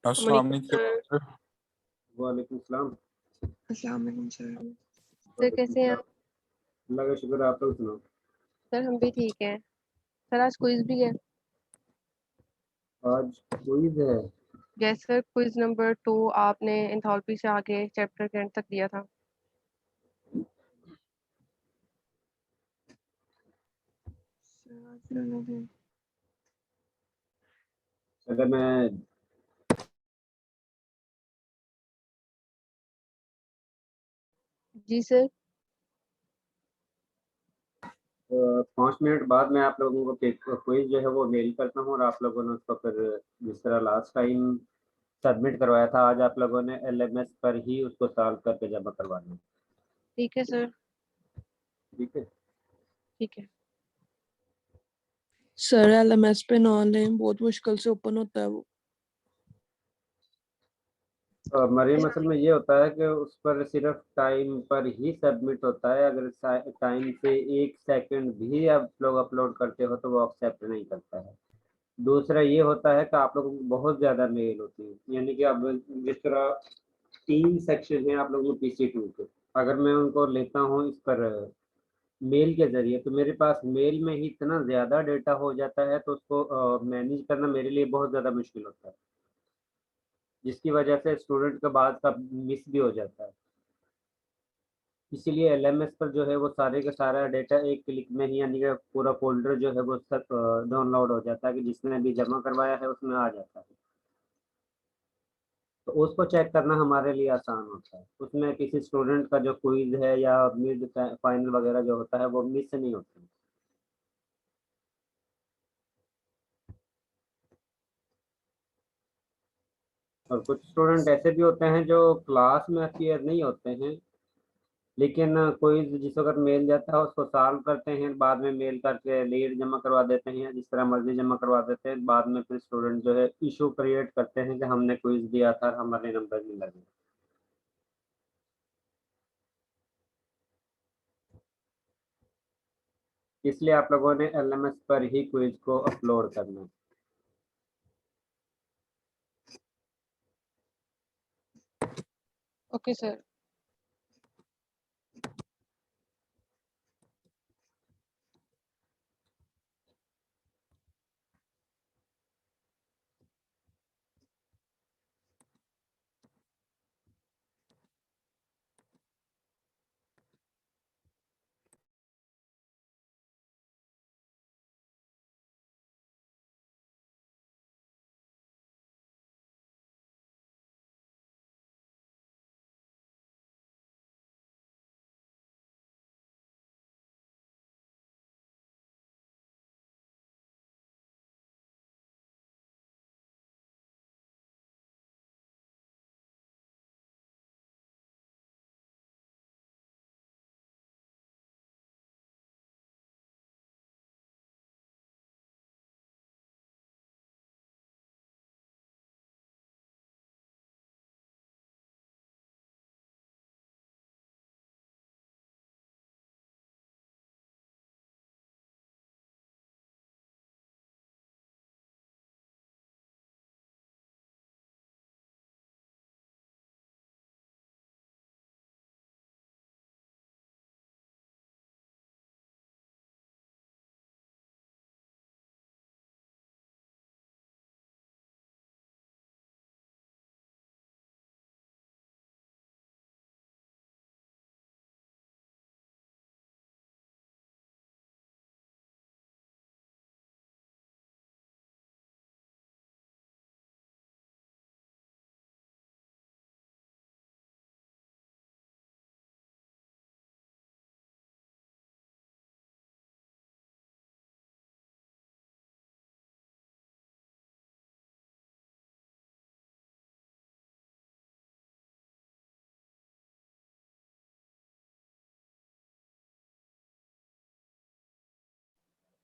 अस्सलाम सर। वालेकुम। वालेकुम सलाम। अस्सलाम वालेकुम सर। सर कैसे हैं आप? अल्लाह का शुक्र, आप लोग सुनाओ। सर हम भी ठीक हैं। सर आज क्विज भी है। आज क्विज है। यस सर, क्विज नंबर 2 आपने एंथैल्पी से आगे चैप्टर के एंड तक दिया था। अगर मैं जी सर। 5 मिनट बाद मैं आप लोगों को क्विज जो है वो मेल करता हूँ और आप लोगों ने उसको फिर जिस तरह लास्ट टाइम सबमिट करवाया था, आज आप लोगों ने एलएमएस पर ही उसको सॉल्व करके जमा करवाना है। ठीक है सर। ठीक है। ठीक है सर एलएमएस पे ना लें, बहुत मुश्किल से ओपन होता है वो। मरीम, असल में ये होता है कि उस पर सिर्फ टाइम पर ही सबमिट होता है। अगर टाइम से 1 सेकंड भी आप लोग अपलोड करते हो तो वो एक्सेप्ट नहीं करता है। दूसरा ये होता है कि आप लोगों को बहुत ज़्यादा मेल होती है, यानी कि अब जिस तरह 3 सेक्शन हैं आप लोगों को पीसी2 के, अगर मैं उनको लेता हूँ इस पर मेल के ज़रिए तो मेरे पास मेल में ही इतना ज़्यादा डेटा हो जाता है, तो उसको मैनेज करना मेरे लिए बहुत ज़्यादा मुश्किल होता है, जिसकी वजह से स्टूडेंट का बाद का मिस भी हो जाता है। इसीलिए एलएमएस पर जो है वो सारे का सारा डेटा एक क्लिक में ही, यानी कि पूरा फ़ोल्डर जो है वो सब डाउनलोड हो जाता है कि जिसने भी जमा करवाया है उसमें आ जाता है। तो उसको चेक करना हमारे लिए आसान होता है। उसमें किसी स्टूडेंट का जो क्विज़ है या मिड फाइनल वगैरह जो होता है वो मिस नहीं होता। और कुछ स्टूडेंट ऐसे भी होते हैं जो क्लास में अपीयर नहीं होते हैं, लेकिन क्विज़ जिस वक्त मेल जाता है उसको सॉल्व करते हैं, बाद में मेल करके लीड जमा करवा देते हैं, जिस तरह मर्जी जमा करवा देते हैं। बाद में फिर स्टूडेंट जो है इशू क्रिएट करते हैं कि हमने क्विज़ दिया था, हमारे नंबर नहीं लगे। इसलिए आप लोगों ने एलएमएस पर ही क्विज को अपलोड करना है। Okay sir.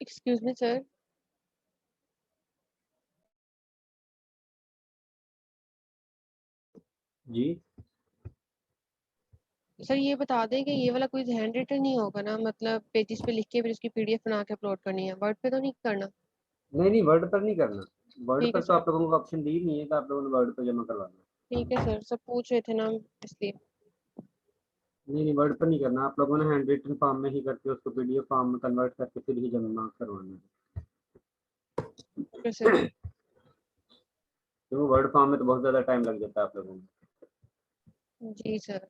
Excuse me sir. जी सर ये बता दें कि ये वाला क्विज हैंड रिटन नहीं होगा ना, मतलब पेजेस पे लिख के फिर उसकी पीडीएफ बना के अपलोड करनी है, वर्ड पे तो नहीं करना? नहीं, वर्ड पर नहीं करना। वर्ड ठीक पर है तो सर। आप लोगों को ऑप्शन दी नहीं है, तो आप लोगों ने वर्ड पर जमा करवाना है। ठीक है सर, सब पूछ रहे थे ना हम, इसलिए। नहीं नहीं, वर्ड पर नहीं करना, आप लोगों ने हैंड रिटन फॉर्म में ही करके उसको पीडीएफ फॉर्म में कन्वर्ट करके फिर ही जमा करवाना ठीक है सर। है। क्योंकि वर्ड फॉर्म में तो बहुत ज़्यादा टाइम लग जाता है आप लोगों को। जी सर।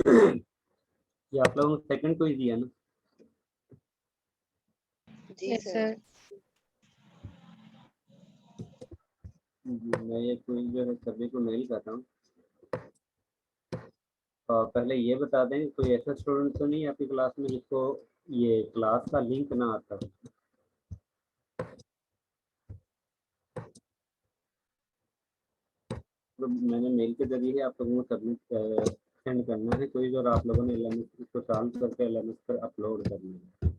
ये आप लोगों को सेकंड क्विज दिया ना? जी यस सर। सर। मैं ये क्विज जो है सभी को मेल कर रहा हूँ। पहले ये बता दें, कोई ऐसा स्टूडेंट तो नहीं आपकी क्लास में जिसको ये क्लास का लिंक ना आता हो? तो मैंने मेल के जरिए आप लोगों को सबमिट सेंड करना है क्विज, और आप लोगों ने LMS इसको सॉल्व करके LMS पर अपलोड करना है।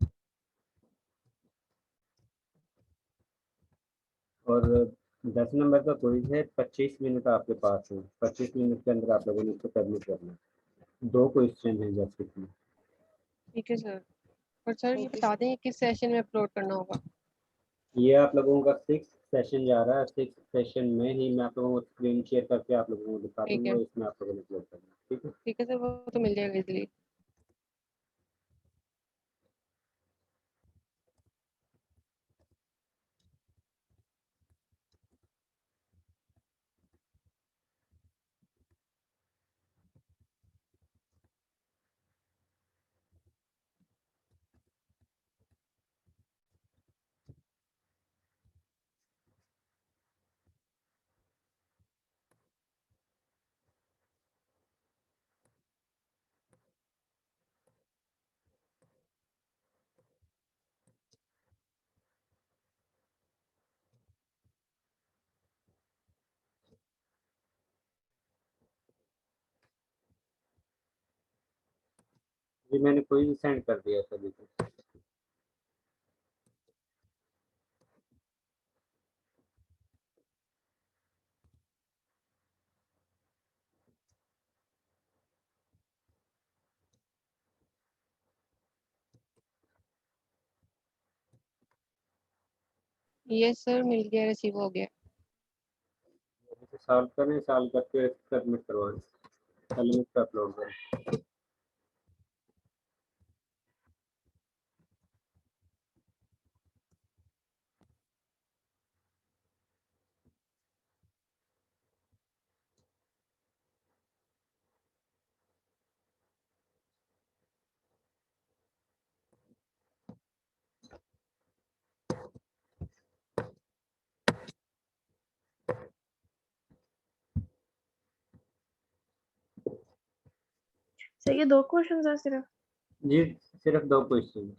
और 10 नंबर का क्विज है, 25 मिनट आपके पास है, 25 मिनट के अंदर आप लोगों ने इसको सबमिट करना है। 2 क्वेश्चन है जस्ट इसमें। ठीक है सर। और सर ये ओके बता दें किस सेशन में अपलोड करना होगा? ये आप लोगों का 6th सेशन जा रहा है। 6th सेशन में ही मैं आप लोगों को स्क्रीन शेयर करके आप लोगों को दिखा ठीक दूंगा, है। इसमें आप लोगों ने अपलोड करना है। ठीक है। ठीक है सर, वो तो मिल जाएगा इजीली। जी मैंने क्विज सेंड कर दिया सभी को। यस सर, मिल गया, रिसीव हो गया। सॉल्व करें, सॉल्व करके सबमिट करवाएं, LMS पे अपलोड करें। सर ये 2 क्वेश्चंस है सिर्फ? जी सिर्फ 2 क्वेश्चन।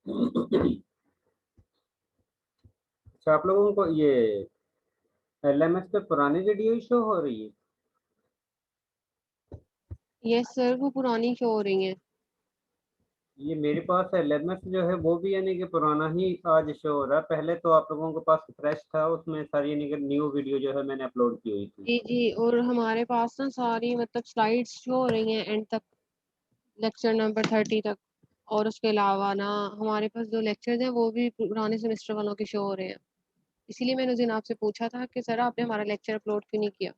अच्छा, आप लोगों को ये LMS पे पुरानी वीडियो ही शो हो रही है? यस सर, वो पुरानी शो हो रही हैं। ये मेरे पास LMS जो है वो भी यानी कि पुराना ही आज शो हो रहा है। पहले तो आप लोगों के पास फ्रेश था, उसमें सारी यानी कि न्यू वीडियो जो है मैंने अपलोड की हुई थी। जी जी, और हमारे पास ना सारी मतलब स्लाइड्स शो हो रही हैं एंड तक, लेक्चर नंबर 30 तक। और उसके अलावा ना हमारे पास जो लेक्चर्स हैं वो भी पुराने सेमेस्टर वालों के शो हो रहे हैं। इसीलिए मैंने उस दिन आपसे पूछा था कि सर आपने हमारा लेक्चर अपलोड क्यों नहीं किया।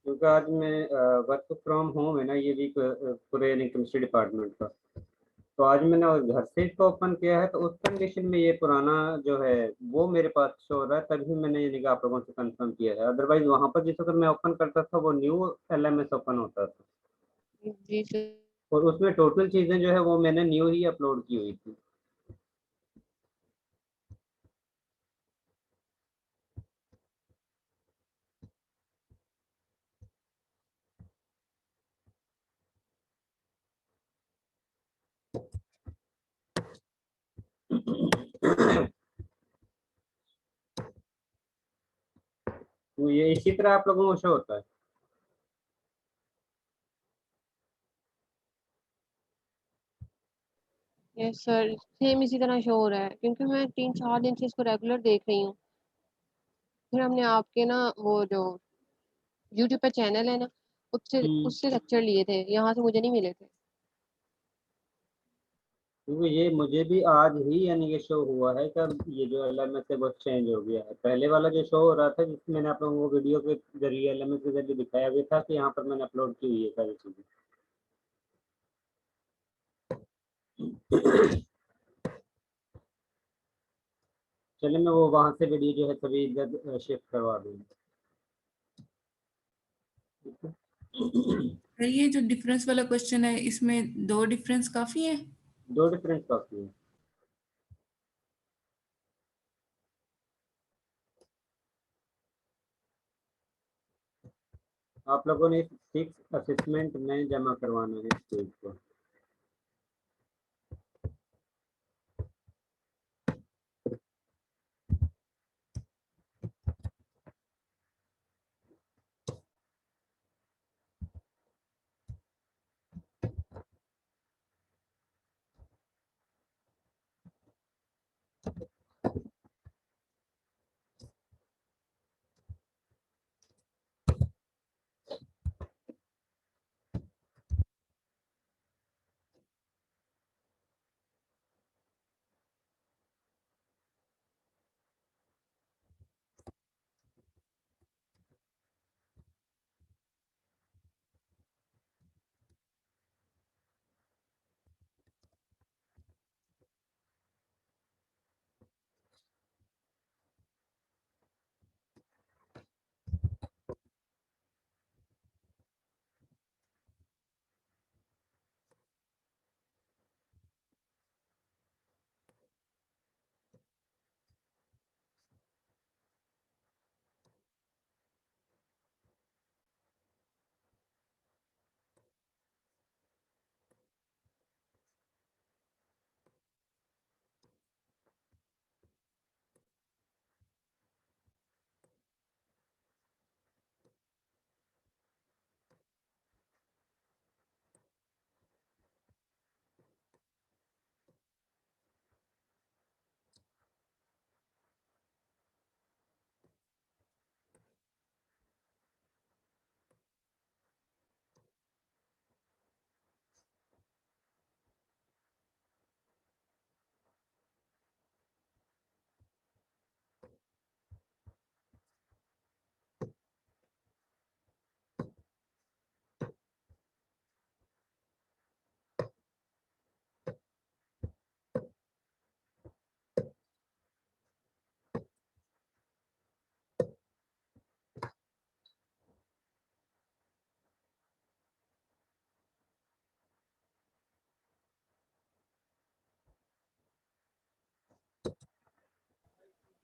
क्योंकि आज मैं वर्क फ्रॉम होम है ना, ये भी पूरे यानी केमिस्ट्री डिपार्टमेंट का, तो आज मैंने घर से इसको ओपन किया है, तो उस कंडीशन में ये पुराना जो है वो मेरे पास शो हो रहा है, तभी मैंने यानी कि आप लोगों से कंफर्म किया है। अदरवाइज वहां पर जिस वक्त मैं ओपन करता था वो न्यू LMS ओपन होता था, जी सर। और उसमें टोटल चीजें जो है वो मैंने न्यू ही अपलोड की हुई थी। तो ये इसी तरह आप लोगों को शो होता है? यस सर, सेम इसी तरह शो हो रहा है क्योंकि मैं 3-4 दिन से इसको रेगुलर देख रही हूँ। फिर हमने आपके ना वो जो यूट्यूब पे चैनल है ना, उससे हम्म। उससे लेक्चर लिए थे, यहाँ से मुझे नहीं मिले थे। क्योंकि ये मुझे भी आज ही यानी कि शो हुआ है कि ये जो LMS है वो चेंज हो गया है। पहले वाला जो शो हो रहा था जिसमें मैंने आप लोगों को वीडियो के जरिए LMS के जरिए दिखाया भी था कि यहाँ पर मैंने अपलोड की हुई है सारी चीजें। चलिए, मैं वो वहां से वीडियो जो है सभी इधर शिफ्ट करवा दूंगा। सर ये जो डिफरेंस वाला क्वेश्चन है, इसमें 2 डिफरेंस काफी है? 2 डिफरेंस काफी है। आप लोगों ने 6 असेसमेंट में जमा करवाना है इस पेज को।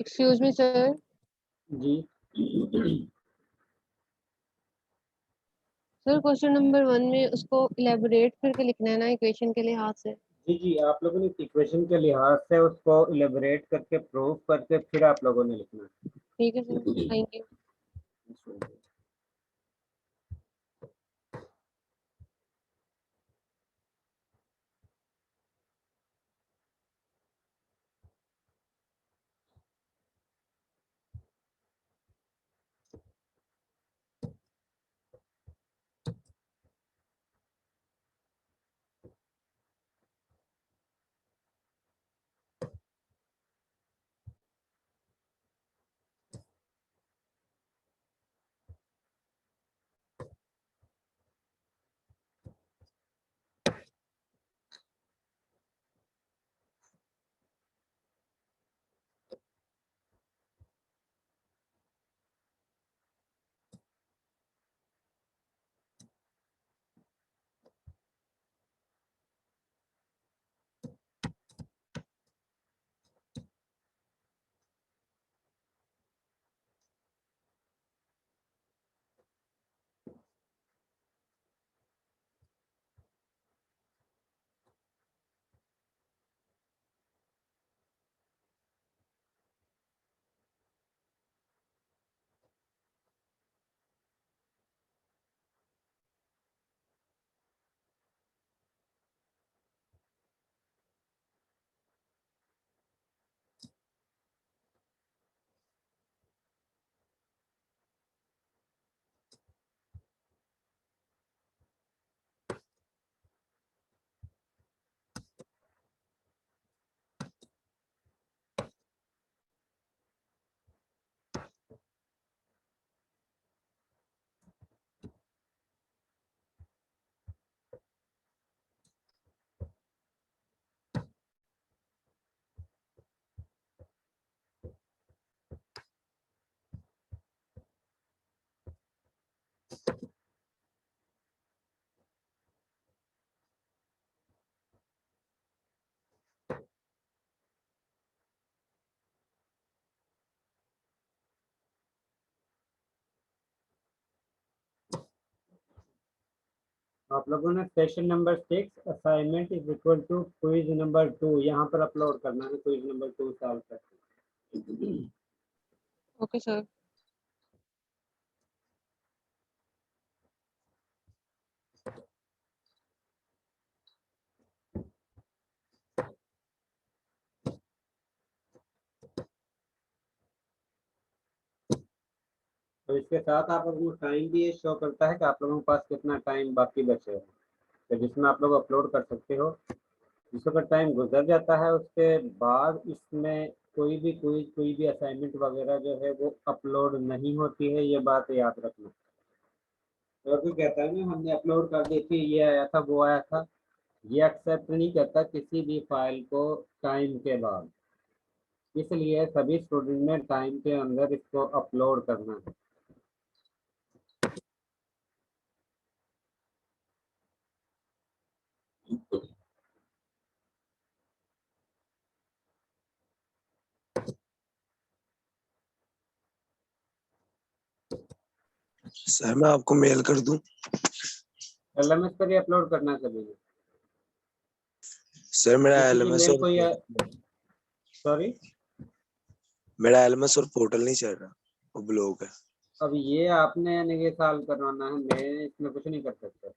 Excuse me sir. जी। सर क्वेश्चन नंबर 1 में उसको इलेबोरेट करके लिखना है ना इक्वेशन के लिहाज से। जी जी, आप लोगों ने इक्वेशन के लिहाज से उसको इलेबोरेट करके प्रूव करके फिर आप लोगों ने लिखना ठीक है सर, थैंक यू। है। आप लोगों ने question number 6 assignment is equal to quiz number 2 यहाँ पर अपलोड करना है, क्विज नंबर 2 सॉल्व करके। Okay sir. तो इसके साथ आप लोगों को टाइम भी ये शो करता है कि आप लोगों के पास कितना टाइम बाकी बचे है, तो जिसमें आप लोग अपलोड कर सकते हो। जिस वक्त टाइम गुजर जाता है उसके बाद इसमें कोई भी असाइनमेंट वगैरह जो है वो अपलोड नहीं होती है, ये बात याद रखना। और कोई कहता है ना हमने अपलोड कर दी थी, ये आया था वो आया था, ये एक्सेप्ट नहीं करता किसी भी फाइल को टाइम के बाद, इसलिए सभी स्टूडेंट ने टाइम के अंदर इसको अपलोड करना है। सर मैं आपको मेल कर दूं? एलएमएस पर ही अपलोड करना सभी ने। सर मेरा किसी की एलएमएस मेल और को सॉरी, मेरा एलएमएस और पोर्टल नहीं चल रहा, वो ब्लॉक है। अब ये आपने यानी कि सॉल्व करवाना है, मैं इसमें कुछ नहीं कर सकता।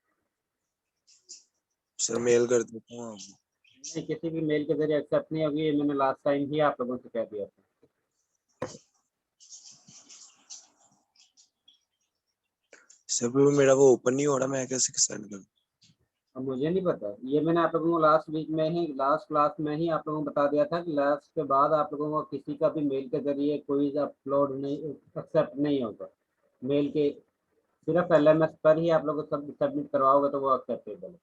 सर मेल कर देता हूँ आपको। नहीं, किसी भी मेल के जरिए एक्सेप्ट नहीं होगी, ये मैंने लास्ट टाइम ही आप लोगों से कह दिया था। सर वो मेरा वो ओपन नहीं हो रहा, मैं कैसे सेंड करूँ? अब मुझे नहीं पता, ये मैंने आप लोगों को लास्ट वीक में ही लास्ट क्लास में ही आप लोगों को बता दिया था कि लास्ट के बाद आप लोगों को किसी का भी मेल के जरिए कोई अपलोड नहीं एक्सेप्ट नहीं होगा। मेल के सिर्फ एलएमएस पर ही आप लोग सब सबमिट करवाओगे तो वो एक्सेप्टेबल है।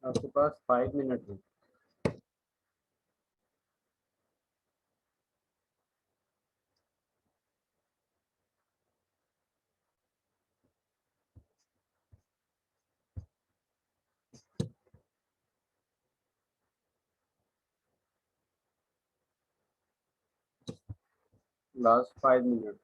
आपके पास 5 मिनट है। Last 5 minute.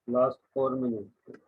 Last 4 minute.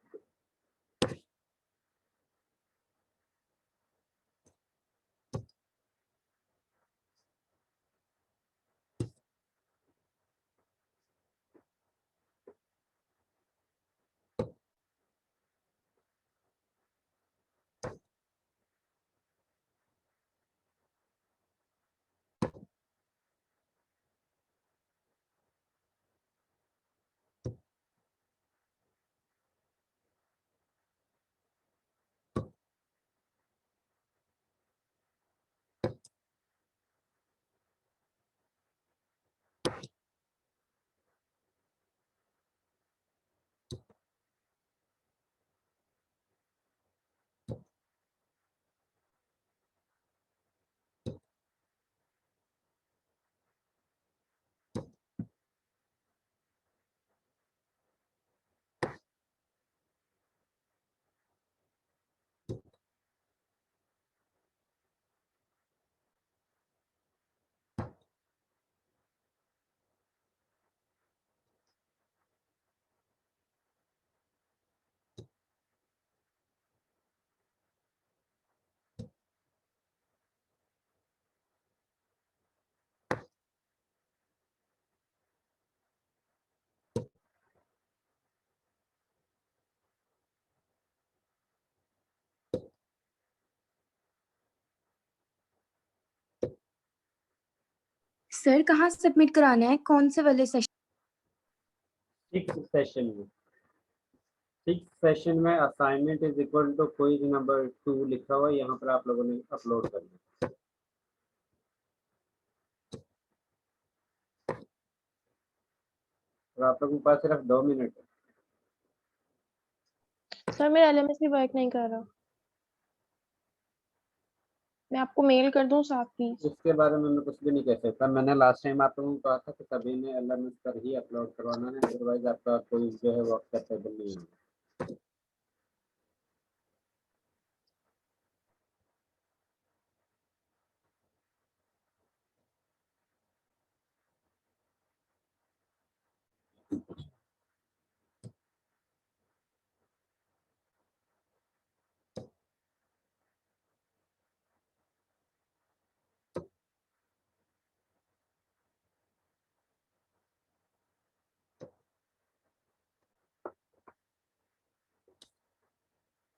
Sir कहाँ सबमिट कराना है, कौन से वाले सेशन? 6 सेशन में। 6 सेशन में assignment is equal to quiz number 2 लिखा हुआ है, यहाँ पर आप लोगों ने अपलोड करना है। और आप लोगों के पास सिर्फ 2 मिनट है। सर मेरा एलएमएस भी वर्क नहीं कर रहा, मैं आपको मेल कर दूं साथ प्लीज? इसके बारे में मैं कुछ भी नहीं कह सकता। मैंने लास्ट टाइम आप लोगों को कहा था कि सभी ने एलएमएस पर ही अपलोड करवाना है, अदरवाइज आपका कोई जो है वो एक्सेप्टेबल नहीं होगा।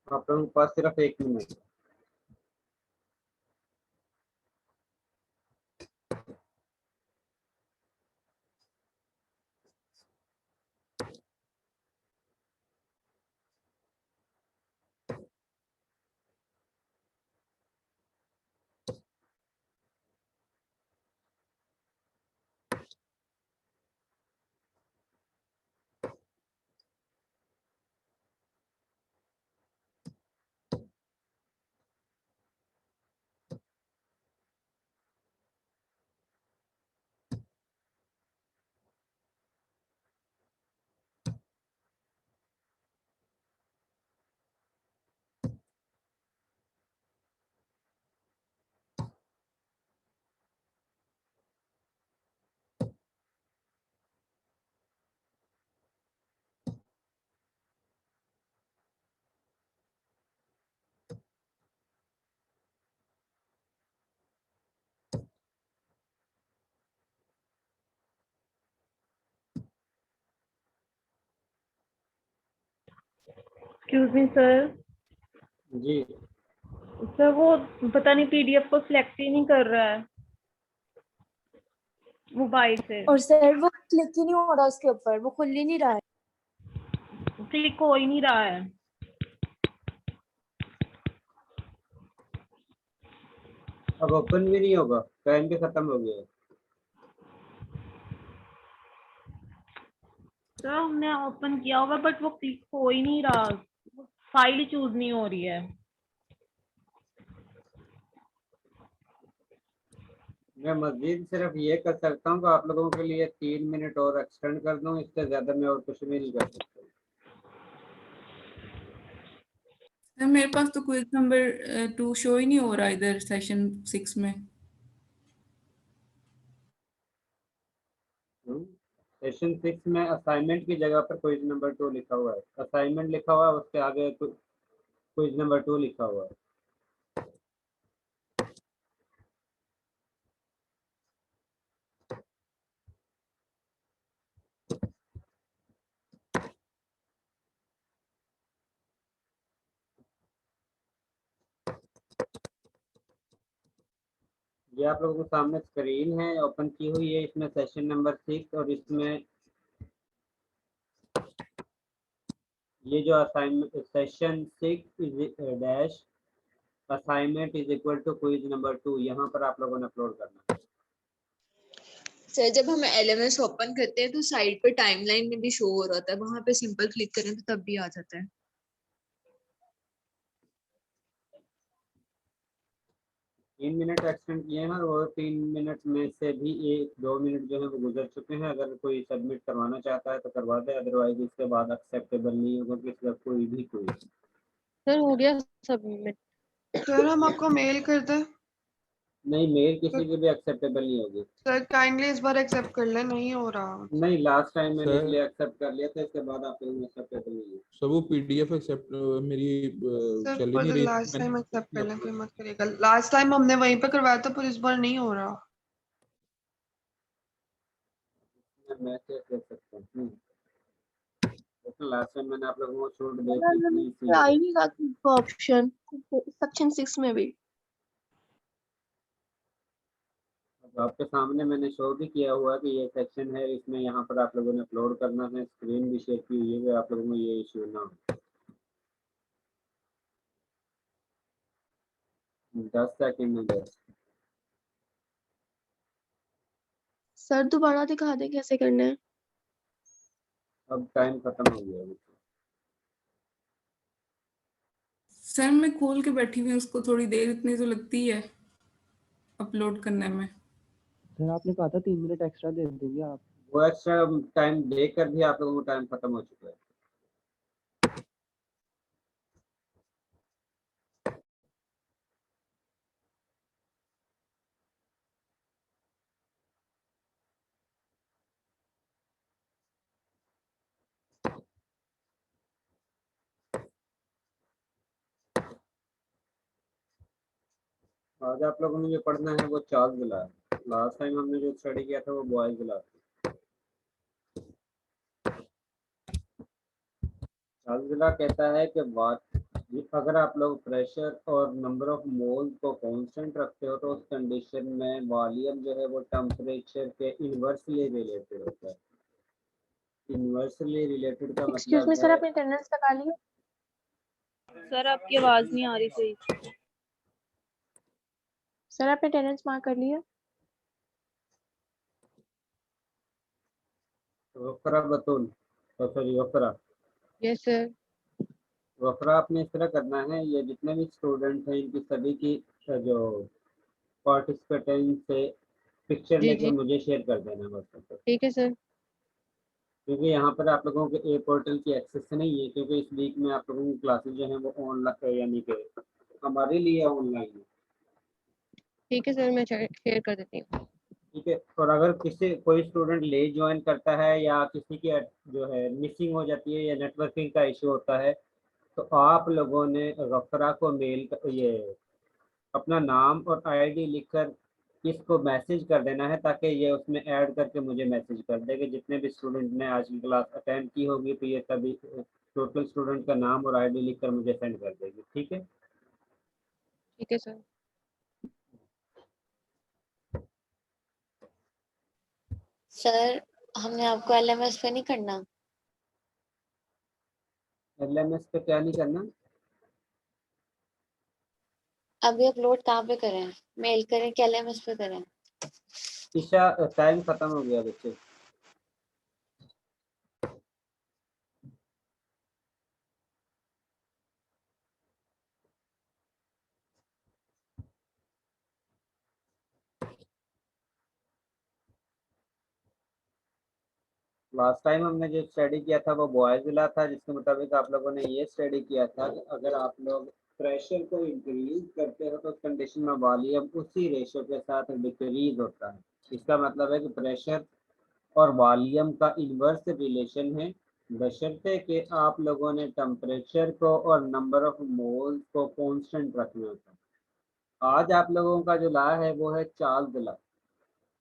आप लोगों के पास सिर्फ 1 मिनट है। Excuse me sir. जी सर वो पता नहीं पीडीएफ को सिलेक्ट ही नहीं कर रहा है मोबाइल से। और सर वो क्लिक ही नहीं हो रहा उसके ऊपर, वो खुल ही नहीं रहा है। क्लिक हो ही नहीं रहा है। अब ओपन भी नहीं होगा, टाइम भी खत्म हो गया है। सर हमने ओपन किया होगा बट वो क्लिक हो ही नहीं रहा, फाइल ही चूज नहीं हो रही है। मैं मजीद सिर्फ ये कर सकता हूँ कि आप लोगों के लिए 3 मिनट और एक्सटेंड कर दूँ, इससे ज्यादा मैं और कुछ भी नहीं कर सकता। सर मेरे पास तो क्विज नंबर 2 शो ही नहीं हो रहा इधर सेशन 6 में। सेशन 6 में असाइनमेंट की जगह पर क्विज नंबर 2 लिखा हुआ है, असाइनमेंट लिखा हुआ है, उसके आगे क्विज नंबर 2 लिखा हुआ है। ये आप लोगों के सामने स्क्रीन है ओपन की हुई है, इसमें सेशन नंबर 6 और इसमें ये जो assignment session 6 dash assignment is equal to quiz number 2, यहाँ पर आप लोगों ने अपलोड करना है। सर जब हम एलएमएस ओपन करते हैं तो साइड पे टाइमलाइन में भी शो हो रहा था, वहां पे सिंपल क्लिक करें तो तब भी आ जाता है। 3 मिनट एक्सटेंड किए हैं और 3 मिनट में से भी 1-2 मिनट जो है वो गुजर चुके हैं। अगर कोई सबमिट करवाना चाहता है तो करवा दे, अदरवाइज इसके बाद एक्सेप्टेबल नहीं होगा कि कोई भी कोई। सर हो गया सबमिट। सर हम आपको मेल कर दें? नहीं, मेल किसी की भी एक्सेप्टेबल नहीं होगी। सर काइंडली इस बार एक्सेप्ट कर लें, नहीं हो रहा। नहीं, लास्ट टाइम मैंने सर इसलिए एक्सेप्ट कर लिया था, इसके बाद आप लोगों ने एक्सेप्टेबल नहीं है। सब वो पीडीएफ एक्सेप्ट मेरी सर चल ही फॉर नहीं द रही लास्ट थी, टाइम मैंने एक्सेप्ट कर लें, upload कोई मत करिएगा। लास्ट टाइम हमने वहीं पे करवाया था पर इस बार नहीं हो रहा। मैं चेक कर सकता हूँ। लास्ट टाइम मैंने आप लोगों को छूट दी थी इसीलिए। आ ही नहीं रहा ऑप्शन सेक्शन 6 में भी। आपके सामने मैंने शो भी किया हुआ कि ये सेक्शन है, इसमें यहाँ पर आप लोगों ने अपलोड करना है, स्क्रीन भी शेयर की हुई है कि आप लोगों को ये इश्यू ना हो। 10 सेकंड में बस। सर दोबारा दिखा दे कैसे करना है। अब टाइम खत्म हो गया है। सर मैं खोल के बैठी हुई हूँ, उसको थोड़ी देर इतनी तो लगती है अपलोड करने में। सर आपने कहा था 3 मिनट एक्स्ट्रा दे देंगे आप। वो एक्स्ट्रा टाइम देकर भी आप लोगों को टाइम खत्म हो चुका है। आज आप लोगों ने जो पढ़ना है वो चार्ल्स विला है। लास्ट टाइम हमने जो स्टडी किया था वो बॉयज विला था। चार्ल्स विला कहता है कि अगर आप लोग प्रेशर और नंबर ऑफ मोल्स को कांस्टेंट रखते हो तो उस कंडीशन में वॉल्यूम जो है वो टेम्परेचर के इनवर्सली रिलेटेड होता है। इनवर्सली रिलेटेड का एक्सक्यूज मी मतलब सर, है। आपने अटेंडेंस लगा ली है? सर आपकी आवाज नहीं आ रही सही। सर आपने अटेंडेंस मार्क कर लिया? वफरा बतूल, तो sorry Wafra. Yes sir. Wafra आपने इस तरह करना है, ये जितने भी स्टूडेंट हैं इनकी सभी की जो पार्टिसिपेंट से पिक्चर जी लेके जी मुझे शेयर कर देना व्हाट्सएप पर। ठीक है सर। क्योंकि यहाँ पर आप लोगों के ए पोर्टल की एक्सेस नहीं है, क्योंकि इस वीक में आप लोगों की क्लासेस जो हैं वो ऑनलाइन यानी कि हमारे लिए ऑनलाइन है। ठीक है सर, मैं शेयर कर देती हूँ। ठीक है, और अगर कोई स्टूडेंट लेट ज्वाइन करता है या किसी की जो है मिसिंग हो जाती है या नेटवर्किंग का इशू होता है तो आप लोगों ने गफरा को ये अपना नाम और आईडी लिखकर इसको मैसेज कर देना है, ताकि ये उसमें ऐड करके मुझे मैसेज कर दे कि जितने भी स्टूडेंट ने आज की क्लास अटेंड की होगी तो ये सभी टोटल स्टूडेंट का नाम और आईडी लिखकर मुझे सेंड कर देगी, ठीक है? ठीक है सर। सर हमने आपको एलएमएस पे नहीं करना? एलएमएस पे क्या नहीं करना? अभी अपलोड कहाँ पे करें? मेल करें कि एलएमएस पे करें? ईशा टाइम खत्म हो गया बच्चे। लास्ट टाइम हमने जो स्टडी किया था वो बॉयज वाला था, जिसके मुताबिक आप लोगों ने ये स्टडी किया था कि अगर आप लोग प्रेशर को इंक्रीज करते हो तो उस कंडीशन में वॉल्यूम उसी रेशो के साथ डिक्रीज होता है। इसका मतलब है कि प्रेशर और वॉल्यूम का इन्वर्स रिलेशन है, बशर्ते कि आप लोगों ने टेम्परेचर को और नंबर ऑफ मोल्स को कांस्टेंट रखना था। आज आप लोगों का जो लॉ है वो है चार्ल्स लॉ।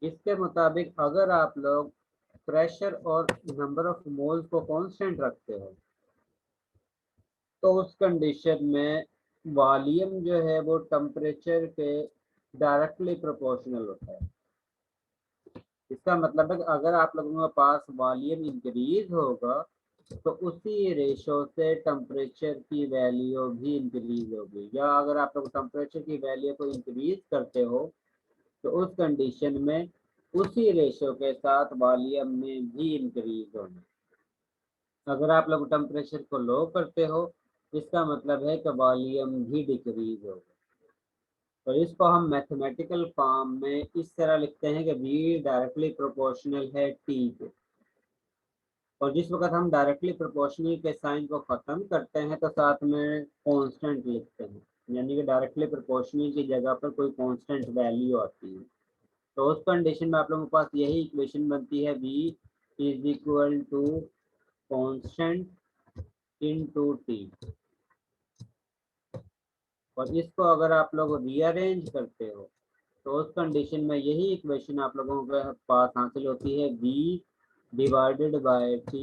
इसके मुताबिक अगर आप लोग प्रेशर और नंबर ऑफ मोल्स को कांस्टेंट रखते हो तो उस कंडीशन में वॉल्यूम जो है वो टेम्परेचर के डायरेक्टली प्रोपोर्शनल होता है। इसका मतलब है कि अगर आप लोगों के पास वॉल्यूम इंक्रीज होगा तो उसी रेशो से टेम्परेचर की वैल्यू भी इंक्रीज होगी, या अगर आप लोग टेम्परेचर की वैल्यू को इंक्रीज करते हो तो उस कंडीशन में उसी रेशो के साथ वॉल्यूम में भी इंक्रीज होना। अगर आप लोग टेम्परेचर को लो करते हो इसका मतलब है कि वॉल्यूम भी डिक्रीज होगा। तो इसको हम मैथमेटिकल फॉर्म में इस तरह लिखते हैं कि v डायरेक्टली प्रोपोर्शनल है t के, और जिस वक्त हम डायरेक्टली प्रोपोर्शनल के साइन को ख़त्म करते हैं तो साथ में कांस्टेंट लिखते हैं, यानी कि डायरेक्टली प्रोपोर्शनल की जगह पर कोई कांस्टेंट वैल्यू आती है। तो उस कंडीशन में आप लोगों के पास यही इक्वेशन बनती है, v is equal to constant into t। और इसको अगर आप लोग रीअरेंज करते हो तो उस कंडीशन में यही इक्वेशन आप लोगों के पास हासिल होती है, v divided by t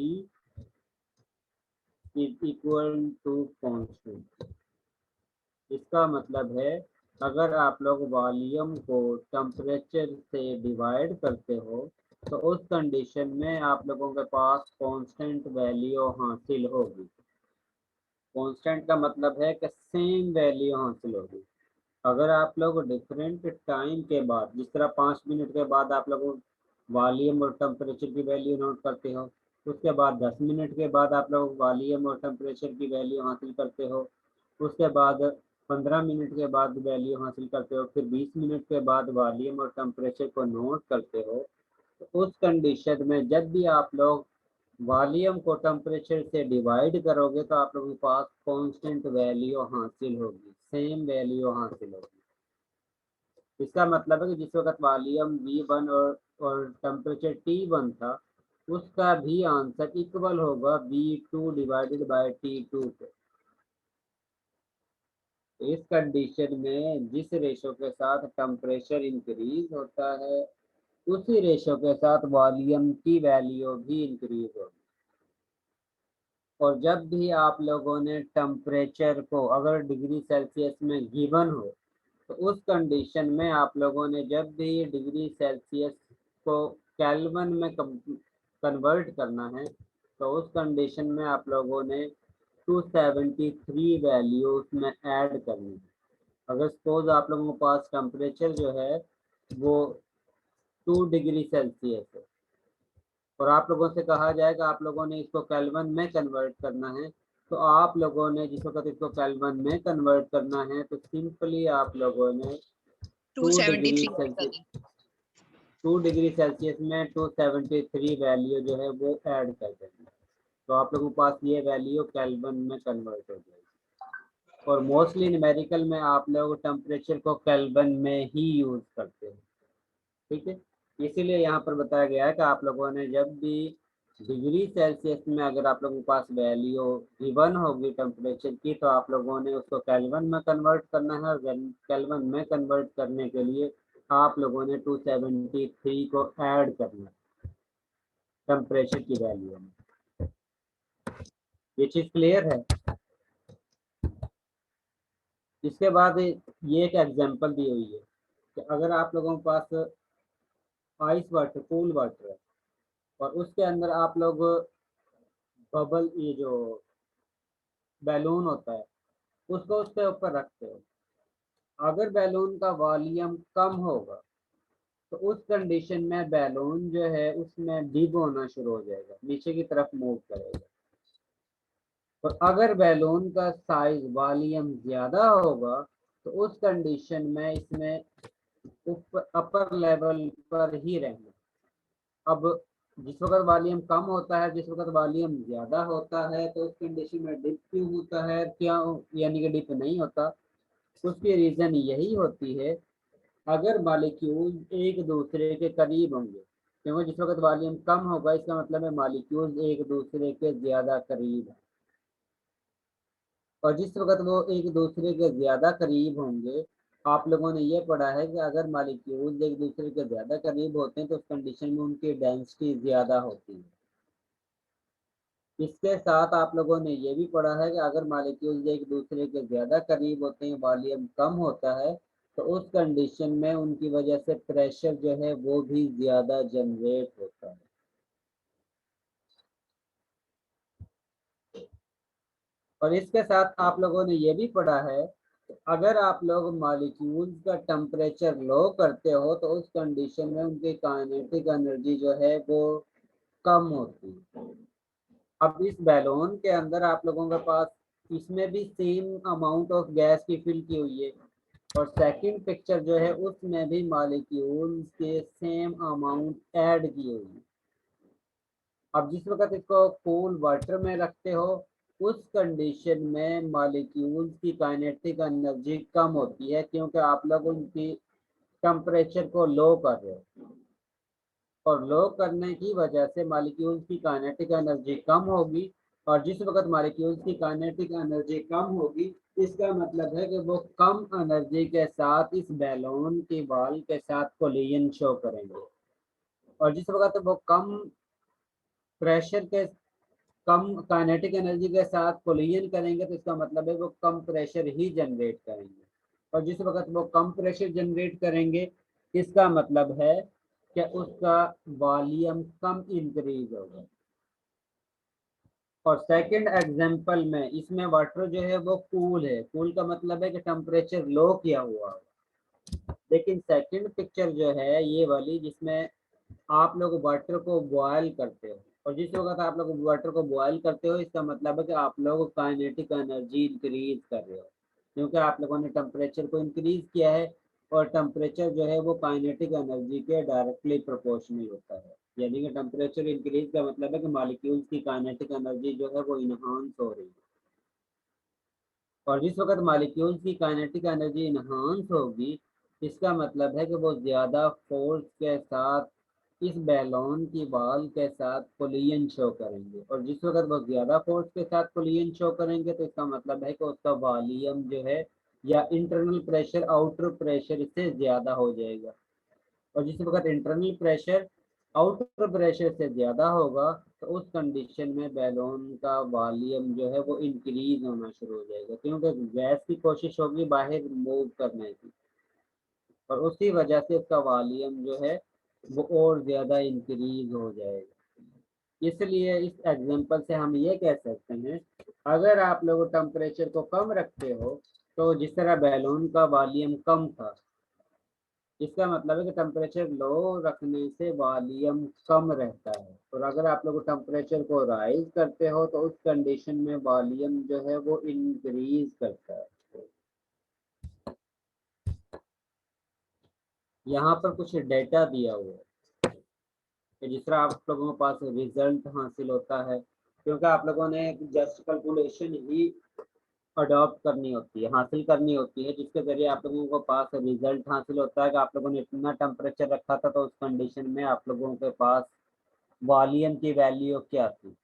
is equal to constant. इसका मतलब है अगर आप लोग वॉल्यूम को टेम्परेचर से डिवाइड करते हो तो उस कंडीशन में आप लोगों के पास कांस्टेंट वैल्यू हासिल होगी। कांस्टेंट का मतलब है कि सेम वैल्यू हासिल होगी। अगर आप लोग डिफरेंट टाइम के बाद, जिस तरह 5 मिनट के बाद आप लोग वॉल्यूम और टेम्परेचर की वैल्यू नोट करते हो, उसके बाद 10 मिनट के बाद आप लोग वॉल्यूम और टेम्परेचर की वैल्यू हासिल करते हो, उसके बाद 15 मिनट के बाद वैल्यू हासिल करते हो, फिर 20 मिनट के बाद वॉल्यूम और टेम्परेचर को नोट करते हो, तो उस कंडीशन में जब भी आप लोग वॉल्यूम को टेम्परेचर से डिवाइड करोगे तो आप लोगों के पास कांस्टेंट वैल्यू हासिल होगी, सेम वैल्यू हासिल होगी। इसका मतलब है कि जिस वक्त वॉल्यूम V1 और टेम्परेचर T1 था उसका भी आंसर इक्वल होगा V2 डिवाइडेड बाय T2 के। इस कंडीशन में जिस रेशो के साथ टेम्परेचर इंक्रीज होता है उसी रेशो के साथ वॉल्यूम की वैल्यू भी इंक्रीज होगी। और जब भी आप लोगों ने टेम्परेचर को अगर डिग्री सेल्सियस में गिवन हो तो उस कंडीशन में आप लोगों ने जब भी डिग्री सेल्सियस को केल्विन में कन्वर्ट करना है तो उस कंडीशन में आप लोगों ने 273 वैल्यू उसमें ऐड करनी है। अगर सपोज आप लोगों के पास टेम्परेचर जो है वो 2 डिग्री सेल्सियस है और आप लोगों से कहा जाएगा आप लोगों ने इसको केल्विन में कन्वर्ट करना है, तो आप लोगों ने जिस वक्त इसको केल्विन में कन्वर्ट करना है तो सिंपली आप लोगों ने 2 डिग्री सेल्सियस में 273 वैल्यू जो है वो ऐड कर देंगे, तो आप लोगों के पास ये वैल्यू केल्विन में कन्वर्ट हो जाएगी। और मोस्टली न्यूमेरिकल में आप लोग टेम्परेचर को केल्विन में ही यूज करते हैं, ठीक है। इसीलिए यहाँ पर बताया गया है कि आप लोगों ने जब भी डिग्री सेल्सियस में अगर आप लोगों के पास वैल्यू गिवन होगी टेम्परेचर की तो आप लोगों ने उसको केल्विन में कन्वर्ट करना है, और केल्विन में कन्वर्ट करने के लिए आप लोगों ने 273 को ऐड करना है टेम्परेचर की वैल्यू में। ये चीज क्लियर है। इसके बाद ये एक एग्जांपल दी हुई है कि अगर आप लोगों के पास आइस वाटर, कूल वाटर है, और उसके अंदर आप लोग बबल, ये जो बैलून होता है, उसको उसके ऊपर रखते हो। अगर बैलून का वॉल्यूम कम होगा तो उस कंडीशन में बैलून जो है उसमें डिप होना शुरू हो जाएगा, नीचे की तरफ मूव करेगा। और अगर बैलून का साइज, वॉल्यूम ज्यादा होगा तो उस कंडीशन में इसमें ऊपर अपर लेवल पर ही रहना। अब जिस वक्त वॉल्यूम कम होता है, जिस वक्त वॉल्यूम ज्यादा होता है, तो उस कंडीशन में डिप क्यों होता है, क्या यानी कि डिप नहीं होता? उसकी रीजन यही होती है अगर मॉलिक्यूल एक दूसरे के करीब होंगे, क्योंकि जिस वक्त वॉल्यूम कम होगा इसका मतलब है मॉलिक्यूल एक दूसरे के ज्यादा करीब है, और जिस वक्त वो एक दूसरे के ज्यादा करीब होंगे, आप लोगों ने ये पढ़ा है कि अगर मॉलिक्यूल एक दूसरे के ज्यादा करीब होते हैं तो उस कंडीशन में उनकी डेंसिटी ज्यादा होती है। इसके साथ आप लोगों ने ये भी पढ़ा है कि अगर मॉलिक्यूल एक दूसरे के ज्यादा करीब होते हैं, वॉल्यूम कम होता है, तो उस कंडीशन में उनकी वजह से प्रेशर जो है वो भी ज्यादा जनरेट होता है। और इसके साथ आप लोगों ने ये भी पढ़ा है अगर आप लोग मॉलिक्यूल्स का टेम्परेचर लो करते हो तो उस कंडीशन में उनकी काइनेटिक एनर्जी जो है वो कम होती है। अब इस बैलून के अंदर आप लोगों के पास इसमें भी सेम अमाउंट ऑफ गैस की फिल की हुई है, और सेकंड पिक्चर जो है उसमें भी मॉलिक्यूल्स के सेम अमाउंट ऐड की हुई है। अब जिस वक्त इसको कूल वाटर में रखते हो उस कंडीशन में मॉलिक्यूल्स की काइनेटिक एनर्जी कम होती है, क्योंकि आप लोग उनकी टेम्परेचर को लो कर रहे हो, और लो करने की वजह से मॉलिक्यूल्स की काइनेटिक एनर्जी कम होगी। और जिस वक्त मॉलिक्यूल्स की काइनेटिक एनर्जी कम होगी इसका मतलब है कि वो कम एनर्जी के साथ इस बैलून की बॉल के साथ कोलिजन शो करेंगे, और जिस वक्त वो कम प्रेशर के, कम काइनेटिक एनर्जी के साथ कोलिजन करेंगे तो इसका मतलब है वो कम प्रेशर ही जनरेट करेंगे, और जिस वक्त वो कम प्रेशर जनरेट करेंगे इसका मतलब है कि उसका वॉल्यूम कम इंक्रीज होगा। और सेकंड एग्जांपल में इसमें वाटर जो है वो कूल है, कूल का मतलब है कि टेम्परेचर लो किया हुआ है। लेकिन सेकंड पिक्चर जो है ये वाली, जिसमें आप लोग वाटर को बॉयल करते हो, और जिस वक्त आप लोग वाटर को बॉयल करते हो इसका मतलब है कि आप लोग काइनेटिक एनर्जी इंक्रीज कर रहे हो, क्योंकि आप लोगों ने टेम्परेचर को इंक्रीज किया है, और टेम्परेचर जो है वो काइनेटिक एनर्जी के डायरेक्टली प्रोपोर्शनल होता है। यानी कि टेम्परेचर इंक्रीज का मतलब है कि मॉलिक्यूल्स की काइनेटिक एनर्जी जो है वो इनहांस हो रही है, और जिस वक्त मॉलिक्यूल्स की काइनेटिक एनर्जी इनहांस होगी इसका मतलब है कि वो ज़्यादा फोर्स के साथ इस बैलून की बॉल के साथ कोलिजन शो करेंगे, और जिस वक्त वो ज़्यादा फोर्स के साथ कोलिजन शो करेंगे तो इसका मतलब है कि उसका वॉल्यूम जो है या इंटरनल प्रेशर आउटर प्रेशर से ज़्यादा हो जाएगा, और जिस वक्त इंटरनल प्रेशर आउटर प्रेशर से ज़्यादा होगा तो उस कंडीशन में बैलून का वॉल्यूम जो है वो इंक्रीज होना शुरू हो जाएगा, क्योंकि गैस की कोशिश होगी बाहर मूव करने की, और उसी वजह से उसका वॉल्यूम जो है वो और ज़्यादा इंक्रीज हो जाएगा। इसलिए इस एग्जांपल से हम ये कह सकते हैं अगर आप लोग टेम्परेचर को कम रखते हो तो जिस तरह बैलून का वॉल्यूम कम था, इसका मतलब है कि टेम्परेचर लो रखने से वॉल्यूम कम रहता है, और अगर आप लोग टेम्परेचर को राइज करते हो तो उस कंडीशन में वॉल्यूम जो है वो इंक्रीज करता है। यहाँ पर कुछ डेटा दिया हुआ है कि जिस तरह आप लोगों के पास रिजल्ट हासिल होता है, क्योंकि आप लोगों ने जस्ट कैलकुलेशन ही अडॉप्ट करनी होती है, हासिल करनी होती है, जिसके जरिए आप लोगों को पास रिजल्ट हासिल होता है कि आप लोगों ने इतना टेम्परेचर रखा था तो उस कंडीशन में आप लोगों के पास वॉल्यूम की वैल्यू क्या थी।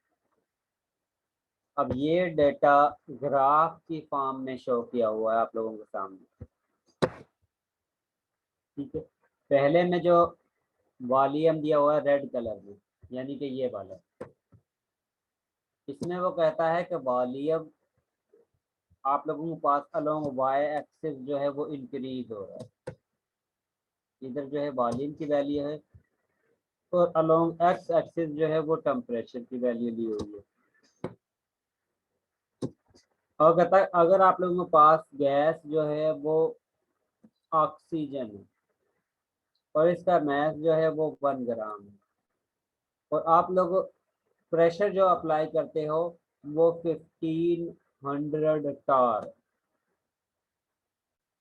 अब ये डेटा ग्राफ की फॉर्म में शो किया हुआ है आप लोगों के सामने, ठीक है। पहले में जो वॉल्यूम दिया हुआ है रेड कलर में, यानी कि ये वाला, इसमें वो कहता है कि वॉल्यूम आप लोगों के पास अलोंग वाई एक्सिस जो है वो इंक्रीज हो रहा है। इधर जो है वॉल्यूम की वैल्यू है और अलोंग एक्स एक्सिस जो है वो टेम्परेचर की वैल्यू ली हुई है। और कहता है अगर आप लोगों के पास गैस जो है वो ऑक्सीजन है और इसका मास जो है वो 1 ग्राम है और आप लोग प्रेशर जो अप्लाई करते हो वो 1500 टार।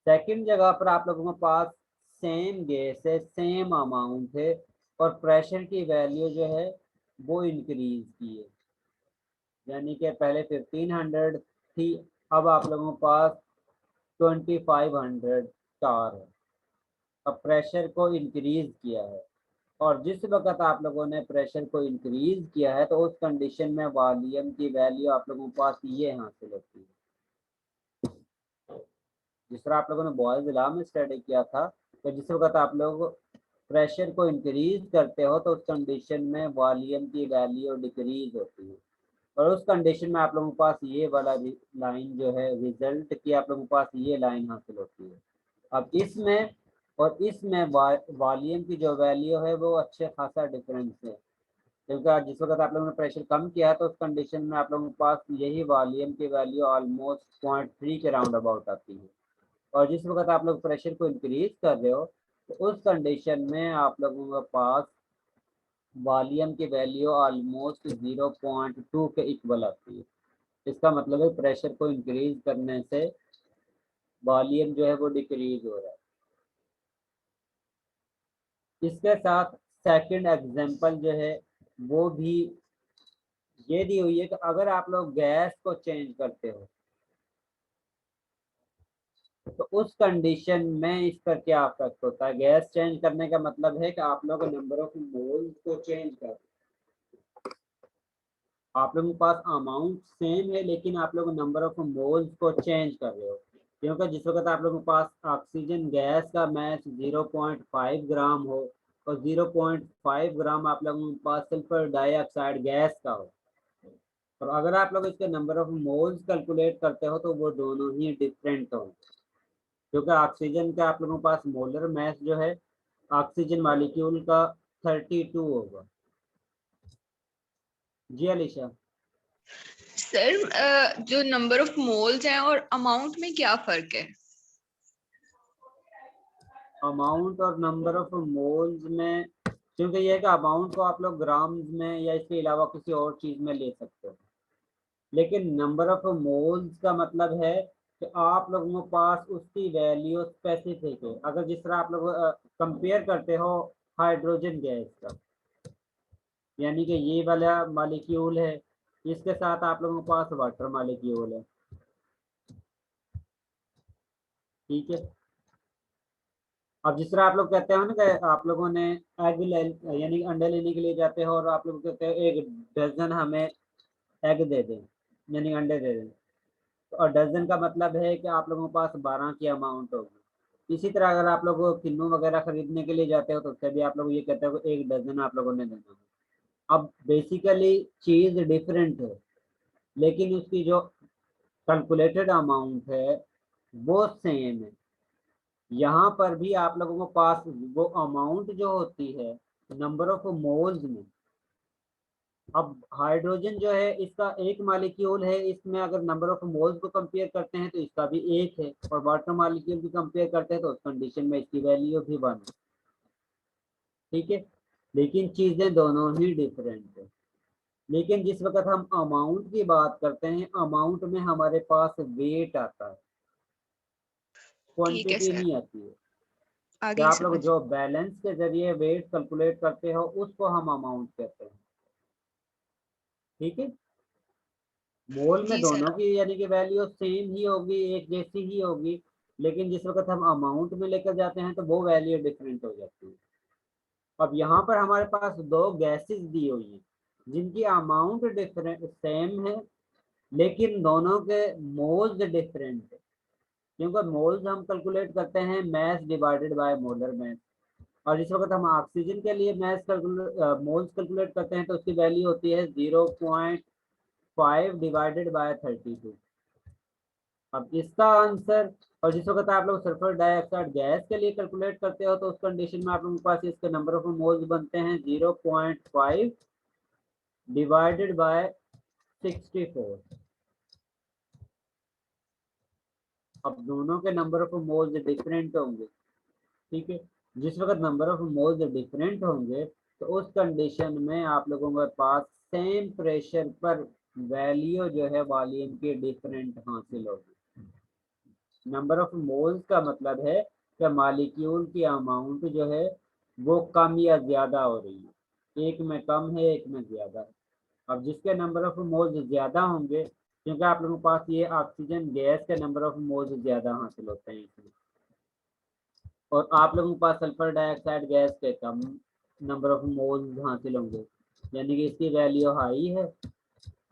सेकंड जगह पर आप लोगों के पास सेम गैस है, सेम अमाउंट है और प्रेशर की वैल्यू जो है वो इंक्रीज की है, यानी कि पहले 1500 थी, अब आप लोगों के पास 2500 टार है। अब प्रेशर को इंक्रीज किया है और जिस वक्त आप लोगों ने प्रेशर को इंक्रीज किया है तो उस कंडीशन में वॉल्यूम की वैल्यू आप लोगों के पास ये हासिल होती है। जिस तरह आप लोगों ने बॉयज लॉ में स्टडी किया था तो जिस वक्त आप लोग प्रेशर को इंक्रीज करते हो तो उस कंडीशन में वॉल्यूम की वैल्यू डिक्रीज होती है और उस कंडीशन में आप लोगों के पास ये वाला लाइन जो है रिजल्ट की आप लोगों के पास ये लाइन हासिल होती है। अब इसमें और इसमें वॉल्यूम की जो वैल्यू है वो अच्छे खासा डिफरेंस है, क्योंकि जिस वक्त आप लोगों ने प्रेशर कम किया है तो उस कंडीशन में आप लोगों के पास यही वॉल्यूम की वैल्यू ऑलमोस्ट 0.3 के राउंड अबाउट आती है और जिस वक्त आप लोग प्रेशर को इंक्रीज कर रहे हो तो उस कंडीशन में आप लोगों के पास वॉल्यूम की वैल्यू ऑलमोस्ट 0.2 के इक्वल आती है। इसका मतलब है प्रेशर को इंक्रीज करने से वॉल्यूम जो है वो डिक्रीज हो रहा है। इसके साथ सेकंड एग्जांपल जो है वो भी ये दी हुई है कि अगर आप लोग गैस को चेंज करते हो तो उस कंडीशन में इस पर क्या इफेक्ट होता है। गैस चेंज करने का मतलब है कि आप लोग नंबर ऑफ मोल्स को चेंज कर, आप लोगों के पास अमाउंट सेम है लेकिन आप लोग नंबर ऑफ मोल्स को चेंज कर रहे हो, क्योंकि जिस वक्त आप लोगों के पास ऑक्सीजन गैस का मास 0.5 ग्राम हो और 0.5 ग्राम आप लोगों के पास सल्फर डाइऑक्साइड गैस का हो और अगर आप लोग इसके नंबर ऑफ मोल्स कैलकुलेट करते हो तो वो दोनों ही डिफरेंट हो, क्योंकि ऑक्सीजन का आप लोगों के पास मोलर मास जो है ऑक्सीजन मॉलिक्यूल का 32 होगा। जी अलीशा। सर जो नंबर ऑफ मोल्स हैं और अमाउंट में क्या फर्क है? अमाउंट और नंबर ऑफ मोल्स में, क्योंकि ये कि अमाउंट को आप लोग ग्राम्स में या इसके अलावा किसी और चीज में ले सकते हो, लेकिन नंबर ऑफ मोल्स का मतलब है कि आप लोगों के पास उसकी वैल्यू स्पेसिफिक है। अगर जिस तरह आप लोग कंपेयर करते हो हाइड्रोजन गैस का, यानी कि ये वाला मॉलिक्यूल है इसके साथ आप लोगों के पास वाटर मॉलिक्यूल है, ठीक है। अब जिस तरह आप लोग कहते हो ना कि आप लोगों ने एग यानी अंडे लेने के लिए जाते हो और आप लोग कहते हो 1 डजन हमें एग दे दें यानी अंडे दे दें, और डजन का मतलब है कि आप लोगों के पास 12 की अमाउंट होगी। इसी तरह अगर आप लोग किन्नू वगैरह खरीदने के लिए जाते हो तो उससे भी आप लोग ये कहते हो कि 1 डजन आप लोगों ने देना है। अब बेसिकली चीज डिफरेंट है लेकिन उसकी जो कैलकुलेटेड अमाउंट है वो सेम है। यहाँ पर भी आप लोगों के पास वो अमाउंट जो होती है नंबर ऑफ मोल्स में, अब हाइड्रोजन जो है इसका एक मॉलिक्यूल है, इसमें अगर नंबर ऑफ मोल्स को कंपेयर करते हैं तो इसका भी 1 है और वाटर मॉलिक्यूल की कंपेयर करते हैं तो उस कंडीशन में इसकी वैल्यू भी 1 है, ठीक है। लेकिन चीजें दोनों ही डिफरेंट है। लेकिन जिस वक्त हम अमाउंट की बात करते हैं अमाउंट में हमारे पास वेट आता है, क्वांटिटी नहीं आती है। कि आप लोग जो बैलेंस के जरिए वेट कैलकुलेट करते हो उसको हम अमाउंट कहते हैं, ठीक है। मोल में दोनों की यानी कि वैल्यू सेम ही होगी, एक जैसी ही होगी, लेकिन जिस वक्त हम अमाउंट में लेकर जाते हैं तो वो वैल्यू डिफरेंट हो जाती है। अब यहाँ पर हमारे पास 2 गैसेस दी हुई हैं जिनकी अमाउंट डिफरेंट सेम है लेकिन दोनों के मोल्स डिफरेंट है, क्योंकि मोल्स हम कैलकुलेट करते हैं mass divided by molar mass, और जिस वक्त हम ऑक्सीजन के लिए मास मोल्स कैलकुलेट करते हैं तो उसकी वैल्यू होती है 5 डिवाइडेड बाय 32। अब इसका आंसर, और जिस वक्त आप लोग सल्फर डाइऑक्साइड गैस के लिए कैलकुलेट करते हो तो उस कंडीशन में आप लोगों के पास इसके नंबर ऑफ मोल्स बनते हैं 0.5 डिवाइडेड बाय 64। अब दोनों के नंबर ऑफ मोल्स डिफरेंट होंगे, ठीक है। जिस वक्त नंबर ऑफ मोल्स डिफरेंट होंगे तो उस कंडीशन में आप लोगों के पास सेम प्रेशर पर वैल्यू जो है वॉल्यूम की डिफरेंट हासिल होगी। नंबर ऑफ मोल्स का मतलब है कि मॉलिक्यूल की अमाउंट जो है वो कम या ज्यादा हो रही है, एक में कम है एक में ज्यादा है। अब जिसके नंबर ऑफ मोल्स ज्यादा होंगे, क्योंकि आप लोगों के पास ये ऑक्सीजन गैस के नंबर ऑफ मोल्स ज्यादा हासिल होते हैं इसमें, और आप लोगों के पास सल्फर डाइऑक्साइड गैस के कम नंबर ऑफ मोल्स हासिल होंगे, यानी कि इसकी वैल्यू हाई है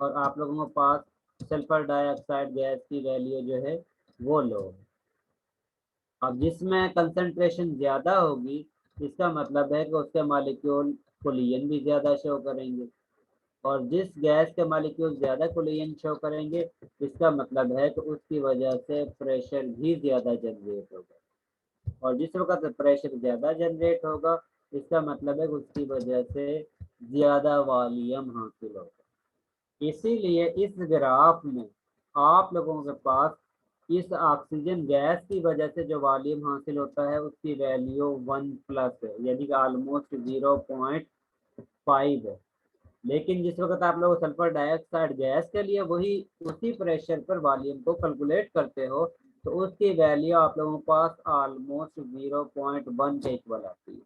और आप लोगों के पास सल्फर डाइऑक्साइड गैस की वैल्यू जो है वो लो है। अब जिसमें कंसंट्रेशन ज्यादा होगी इसका मतलब है कि उसके मॉलिक्यूल कोलिजन भी ज्यादा शो करेंगे, और जिस गैस के मॉलिक्यूल ज्यादा कोलिजन शो करेंगे इसका मतलब है कि उसकी वजह से प्रेशर भी ज्यादा जनरेट होगा, और जिस वक्त प्रेशर ज्यादा जनरेट होगा इसका मतलब है कि उसकी वजह से ज्यादा वॉल्यूम हासिल होगा। इसीलिए इस ग्राफ में आप लोगों के पास इस ऑक्सीजन गैस की वजह से जो वॉल्यूम हासिल होता है उसकी वैल्यू 1+ है, यानी कि ऑलमोस्ट 0.5 है। लेकिन जिस वक्त आप लोग सल्फर डाइऑक्साइड गैस के लिए वही उसी प्रेशर पर वॉल्यूम को कैलकुलेट करते हो तो उसकी वैल्यू आप लोगों के पास ऑलमोस्ट 0.1 के इक्वल आती है।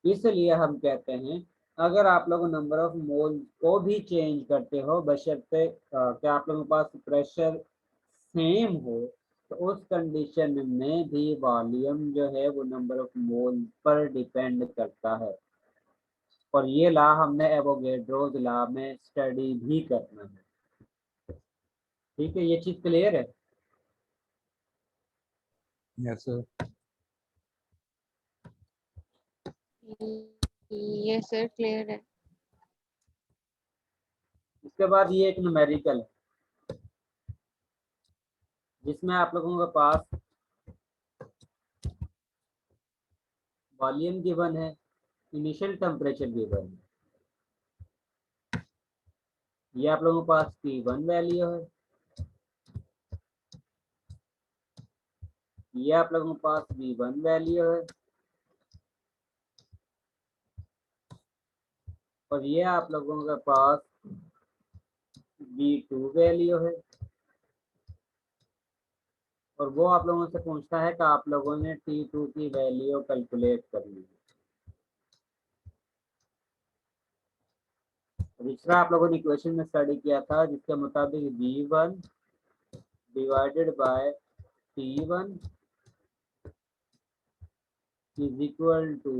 इसलिए हम कहते हैं अगर आप लोग नंबर ऑफ मोल को भी चेंज करते हो बशर्ते कि आप लोगों के पास प्रेशर सेम हो तो उस कंडीशन में भी वॉल्यूम जो है वो नंबर ऑफ मोल पर डिपेंड करता है, और ये लॉ हमने एवोगैड्रोस लॉ में स्टडी भी करना है। ठीक है, ये चीज क्लियर है? Yes sir. Yes sir, clear है। इसके बाद ये एक न्यूमेरिकल है जिसमें आप लोगों के पास वॉल्यूम गिवन है, इनिशियल टेम्परेचर गिवन है, ये आप लोगों के पास T1 वैल्यू है, ये आप लोगों के पास V1 वैल्यू है, और ये आप लोगों के पास V2 वैल्यू है, और वो आप लोगों से पूछता है कि आप लोगों ने T2 की वैल्यू कैलकुलेट करनी है। दूसरा आप लोगों ने इक्वेशन में स्टडी किया था जिसके मुताबिक V1 divided by T1 is equal to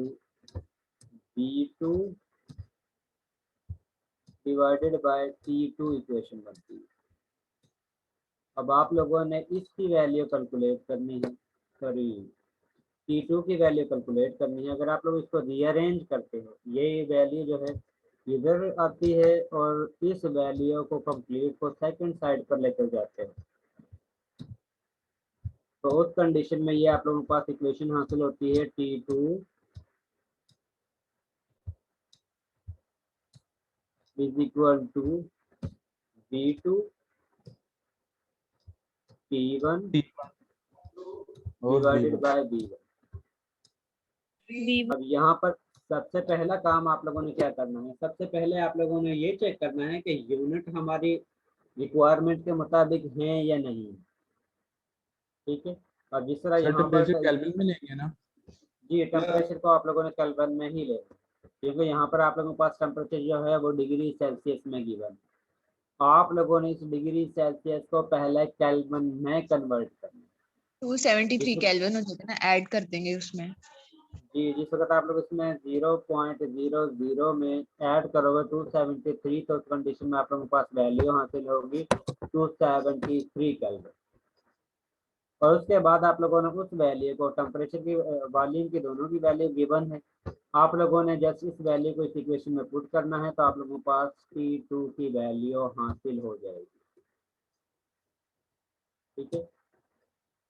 V2 divided by T2 equation बनती है। अब आप लोगों ने इसकी वैल्यू कैलकुलेट करनी है, सॉरी T2 की वैल्यू कैलकुलेट करनी है। अगर आप लोग इसको रीअरेंज करते हो ये वैल्यू जो है इधर आती है और इस वैल्यू को कंप्लीट को सेकंड साइड पर लेकर जाते हैं, तो उस कंडीशन में ये आप लोगों के पास इक्वेशन हासिल होती है T2 is equal to V2 T1 divided by V1। अब यहाँ पर सबसे पहला काम आप लोगों ने क्या करना है, सबसे पहले आप लोगों ने ये चेक करना है कि यूनिट हमारी रिक्वायरमेंट के मुताबिक हैं या नहीं, ठीक है। और जिस तरह यहाँ पर केल्विन में लेंगे ना जी, टेम्परेचर को आप लोगों ने केल्विन में ही लेना, क्योंकि यहाँ पर आप लोगों के पास टेम्परेचर जो है वो डिग्री सेल्सियस में गिवन, आप लोगों ने इस डिग्री सेल्सियस को पहले केल्विन में कन्वर्ट करना। 273 केल्विन हो जाता है ना, ऐड कर देंगे उसमें। जी, जिस वक्त आप लोग इसमें 0.00 में ऐड करोगे 273 तो उस कंडीशन में आप लोगों के पास वैल्यू हासिल होगी 273 केल्विन, और उसके बाद आप लोगों ने उस वैल्यू को टेम्परेचर की वॉल्यूम की दोनों की वैल्यू गिवन है आप लोगों ने जस्ट इस वैल्यू को इस इक्वेशन में पुट करना है तो आप लोगों के पास T2 की वैल्यू हासिल हो जाएगी। ठीक है,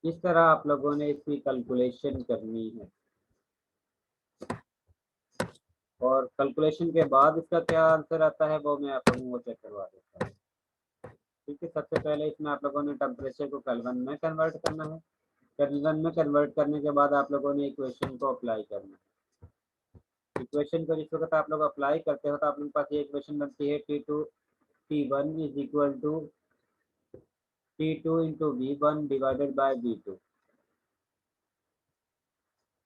इस तरह आप लोगों ने इसकी कैलकुलेशन करनी है और कैलकुलेशन के बाद इसका क्या आंसर आता है वो मैं आप लोगों को चेक करवा देता हूँ। ठीक है, सबसे पहले इसमें आप लोगों ने टेम्परेचर को केल्विन में कन्वर्ट करना है। केल्विन में कन्वर्ट करने के बाद आप लोगों ने इक्वेशन को अप्लाई करना है। इक्वेशन को जिस वक्त आप लोग अप्लाई करते हो तो आप लोगों के पास ये इक्वेशन बनती है T1 is equal to T2 into V1 divided by V2।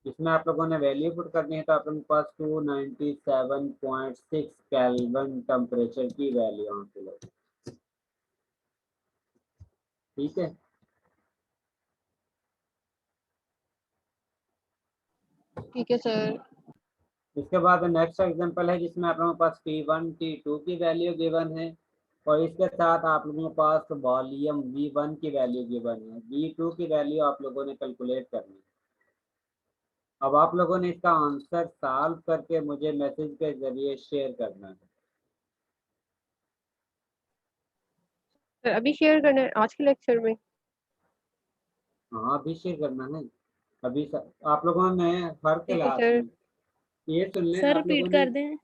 इसमें आप लोगों ने वैल्यू पुट करनी है तो आप लोगों के पास 297.6 केल्विन टेम्परेचर की वैल्यू हासिल होगी। ठीक है, ठीक है सर। इसके बाद नेक्स्ट एग्जांपल है जिसमें आप लोगों के पास T1 T2 की वैल्यू गिवन है और इसके साथ आप लोगों के पास वॉल्यूम V1 की वैल्यू गिवन है। V2 की वैल्यू आप लोगों ने कैलकुलेट करनी है। अब आप लोगों ने इसका आंसर सॉल्व करके मुझे मैसेज के जरिए शेयर करना है। सर अभी शेयर करना है आज के लेक्चर में? हाँ, अभी शेयर करना है। अभी आप लोगों ने हर ठीक है क्लास सर। में ये सुन लें, सर आप लोगों रिपीट ने कर दें।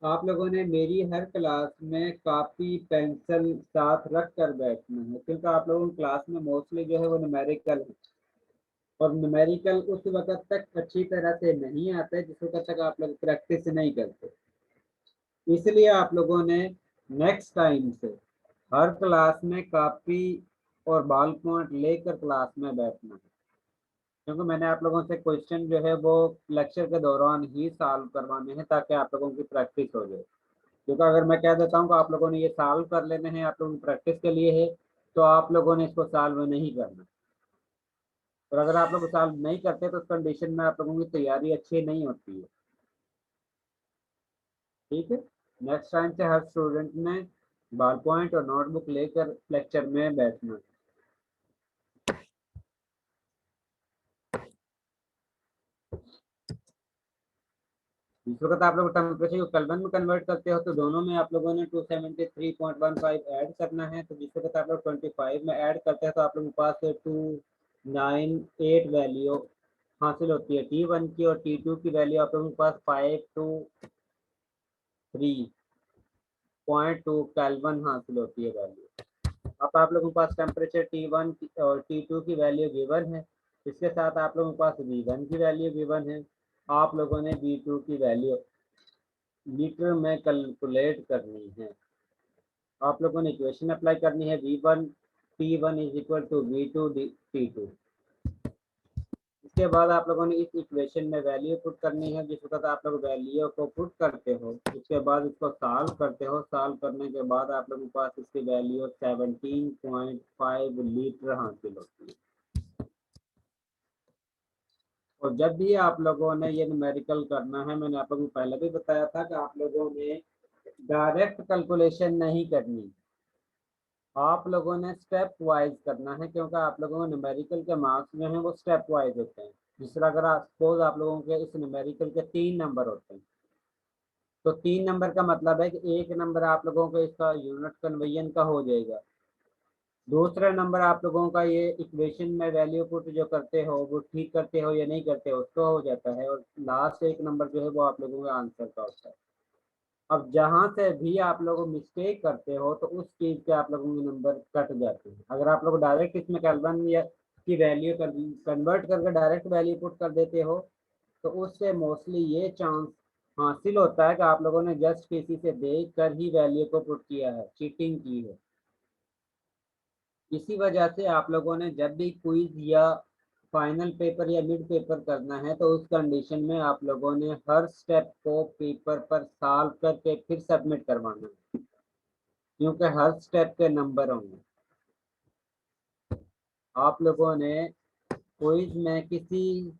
आप लोगों ने मेरी हर क्लास में कॉपी पेंसिल साथ रख कर बैठना है क्योंकि आप लोगों की क्लास में मोस्टली जो है वो न्यूमेरिकल है और न्यूमेरिकल उस वक्त तक अच्छी तरह से नहीं आता है जिस वक्त तक आप लोग प्रैक्टिस नहीं करते। इसलिए आप लोगों ने नेक्स्ट टाइम से हर क्लास में कॉपी और बॉल पॉइंट लेकर क्लास में बैठना है क्योंकि मैंने आप लोगों से क्वेश्चन जो है वो लेक्चर के दौरान ही सॉल्व करवाने हैं ताकि आप लोगों की प्रैक्टिस हो जाए। क्योंकि अगर मैं कह देता हूँ कि आप लोगों ने ये सॉल्व कर लेने हैं, आप लोगों की प्रैक्टिस के लिए है, तो आप लोगों ने इसको सॉल्व नहीं करना। और अगर आप लोग सॉल्व नहीं करते तो उस कंडीशन में आप लोगों की तैयारी अच्छी नहीं होती है। ठीक है, नेक्स्ट टाइम से हर स्टूडेंट ने बॉल पॉइंट और नोटबुक लेकर लेक्चर में बैठना। इस वक्त आप लोग टेम्परेचर को केल्विन में कन्वर्ट करते हो तो दोनों में आप लोगों ने 273.15 ऐड करना है। तो जिस वक्त आप लोग 25 में ऐड करते हैं तो आप लोगों के पास 298 वैल्यू हासिल होती है T1 की और T2 की वैल्यू आप लोगों के पास 523.2 केल्विन हासिल होती है वैल्यू। अब आप लोगों के पास टेम्परेचर T1 और T2 की वैल्यू गिवन है, इसके साथ आप लोगों के पास V1 की वैल्यू गिवन है। आप लोगों ने V2 की वैल्यू लीटर में कैलकुलेट करनी है। आप लोगों ने इक्वेशन अप्लाई करनी है V1 T1 is equal to V2 T2। इसके बाद आप लोगों ने इस इक्वेशन में वैल्यू पुट करनी है। जिस वक्त आप लोग वैल्यू को पुट करते हो उसके बाद इसको सॉल्व करते हो। सॉल्व करने के बाद आप लोगों के पास इसकी वैल्यू 17.5 लीटर हासिल होती है। और जब भी आप लोगों ने ये न्यूमेरिकल करना है, मैंने आप लोगों को पहले भी बताया था कि आप लोगों ने डायरेक्ट कैलकुलेशन नहीं करनी, आप लोगों ने स्टेप वाइज करना है क्योंकि आप लोगों को न्यूमेरिकल के मार्क्स जो हैं वो स्टेप वाइज होते हैं। जिस तरह अगर सपोज आप लोगों के इस न्यूमेरिकल के 3 नंबर होते हैं तो 3 नंबर का मतलब है कि 1 नंबर आप लोगों को इसका यूनिट कन्वर्जन का हो जाएगा, दूसरा नंबर आप लोगों का ये इक्वेशन में वैल्यू पुट जो करते हो वो ठीक करते हो या नहीं करते हो उसका हो जाता है, और लास्ट 1 नंबर जो है वो आप लोगों का आंसर का होता है। अब जहाँ से भी आप लोग मिस्टेक करते हो तो उस चीज़ के आप लोगों के नंबर कट जाते हैं। अगर आप लोग डायरेक्ट इसमें केल्विन या की वैल्यू कन्वर्ट करके डायरेक्ट वैल्यू पुट कर देते हो तो उससे मोस्टली ये चांस हासिल होता है कि आप लोगों ने जस्ट किसी से देख कर ही वैल्यू को पुट किया है, चीटिंग की है। इसी वजह से आप लोगों ने जब भी क्विज या फाइनल पेपर या मिड पेपर करना है तो उस कंडीशन में आप लोगों ने हर स्टेप को पेपर पर सॉल्व करके फिर सबमिट करवाना है क्योंकि हर स्टेप के नंबर होंगे। आप लोगों ने क्विज में किसी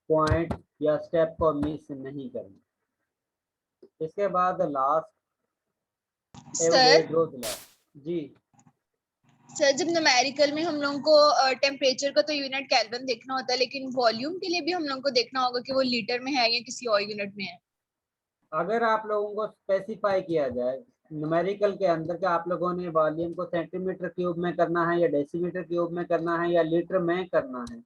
पॉइंट या स्टेप को मिस नहीं करना। इसके बाद लास्ट सर जी सर जब न्यूमेरिकल में हम लोगों को टेम्परेचर का तो यूनिट केल्विन देखना होता है, लेकिन वॉल्यूम के लिए भी हम लोगों को देखना होगा कि वो लीटर में है या किसी और यूनिट में है। अगर आप लोगों को स्पेसिफाई किया जाए न्यूमेरिकल के अंदर कि आप लोगों ने वॉल्यूम को सेंटीमीटर क्यूब में करना है या डेसीमीटर क्यूब में करना है या लीटर में करना है,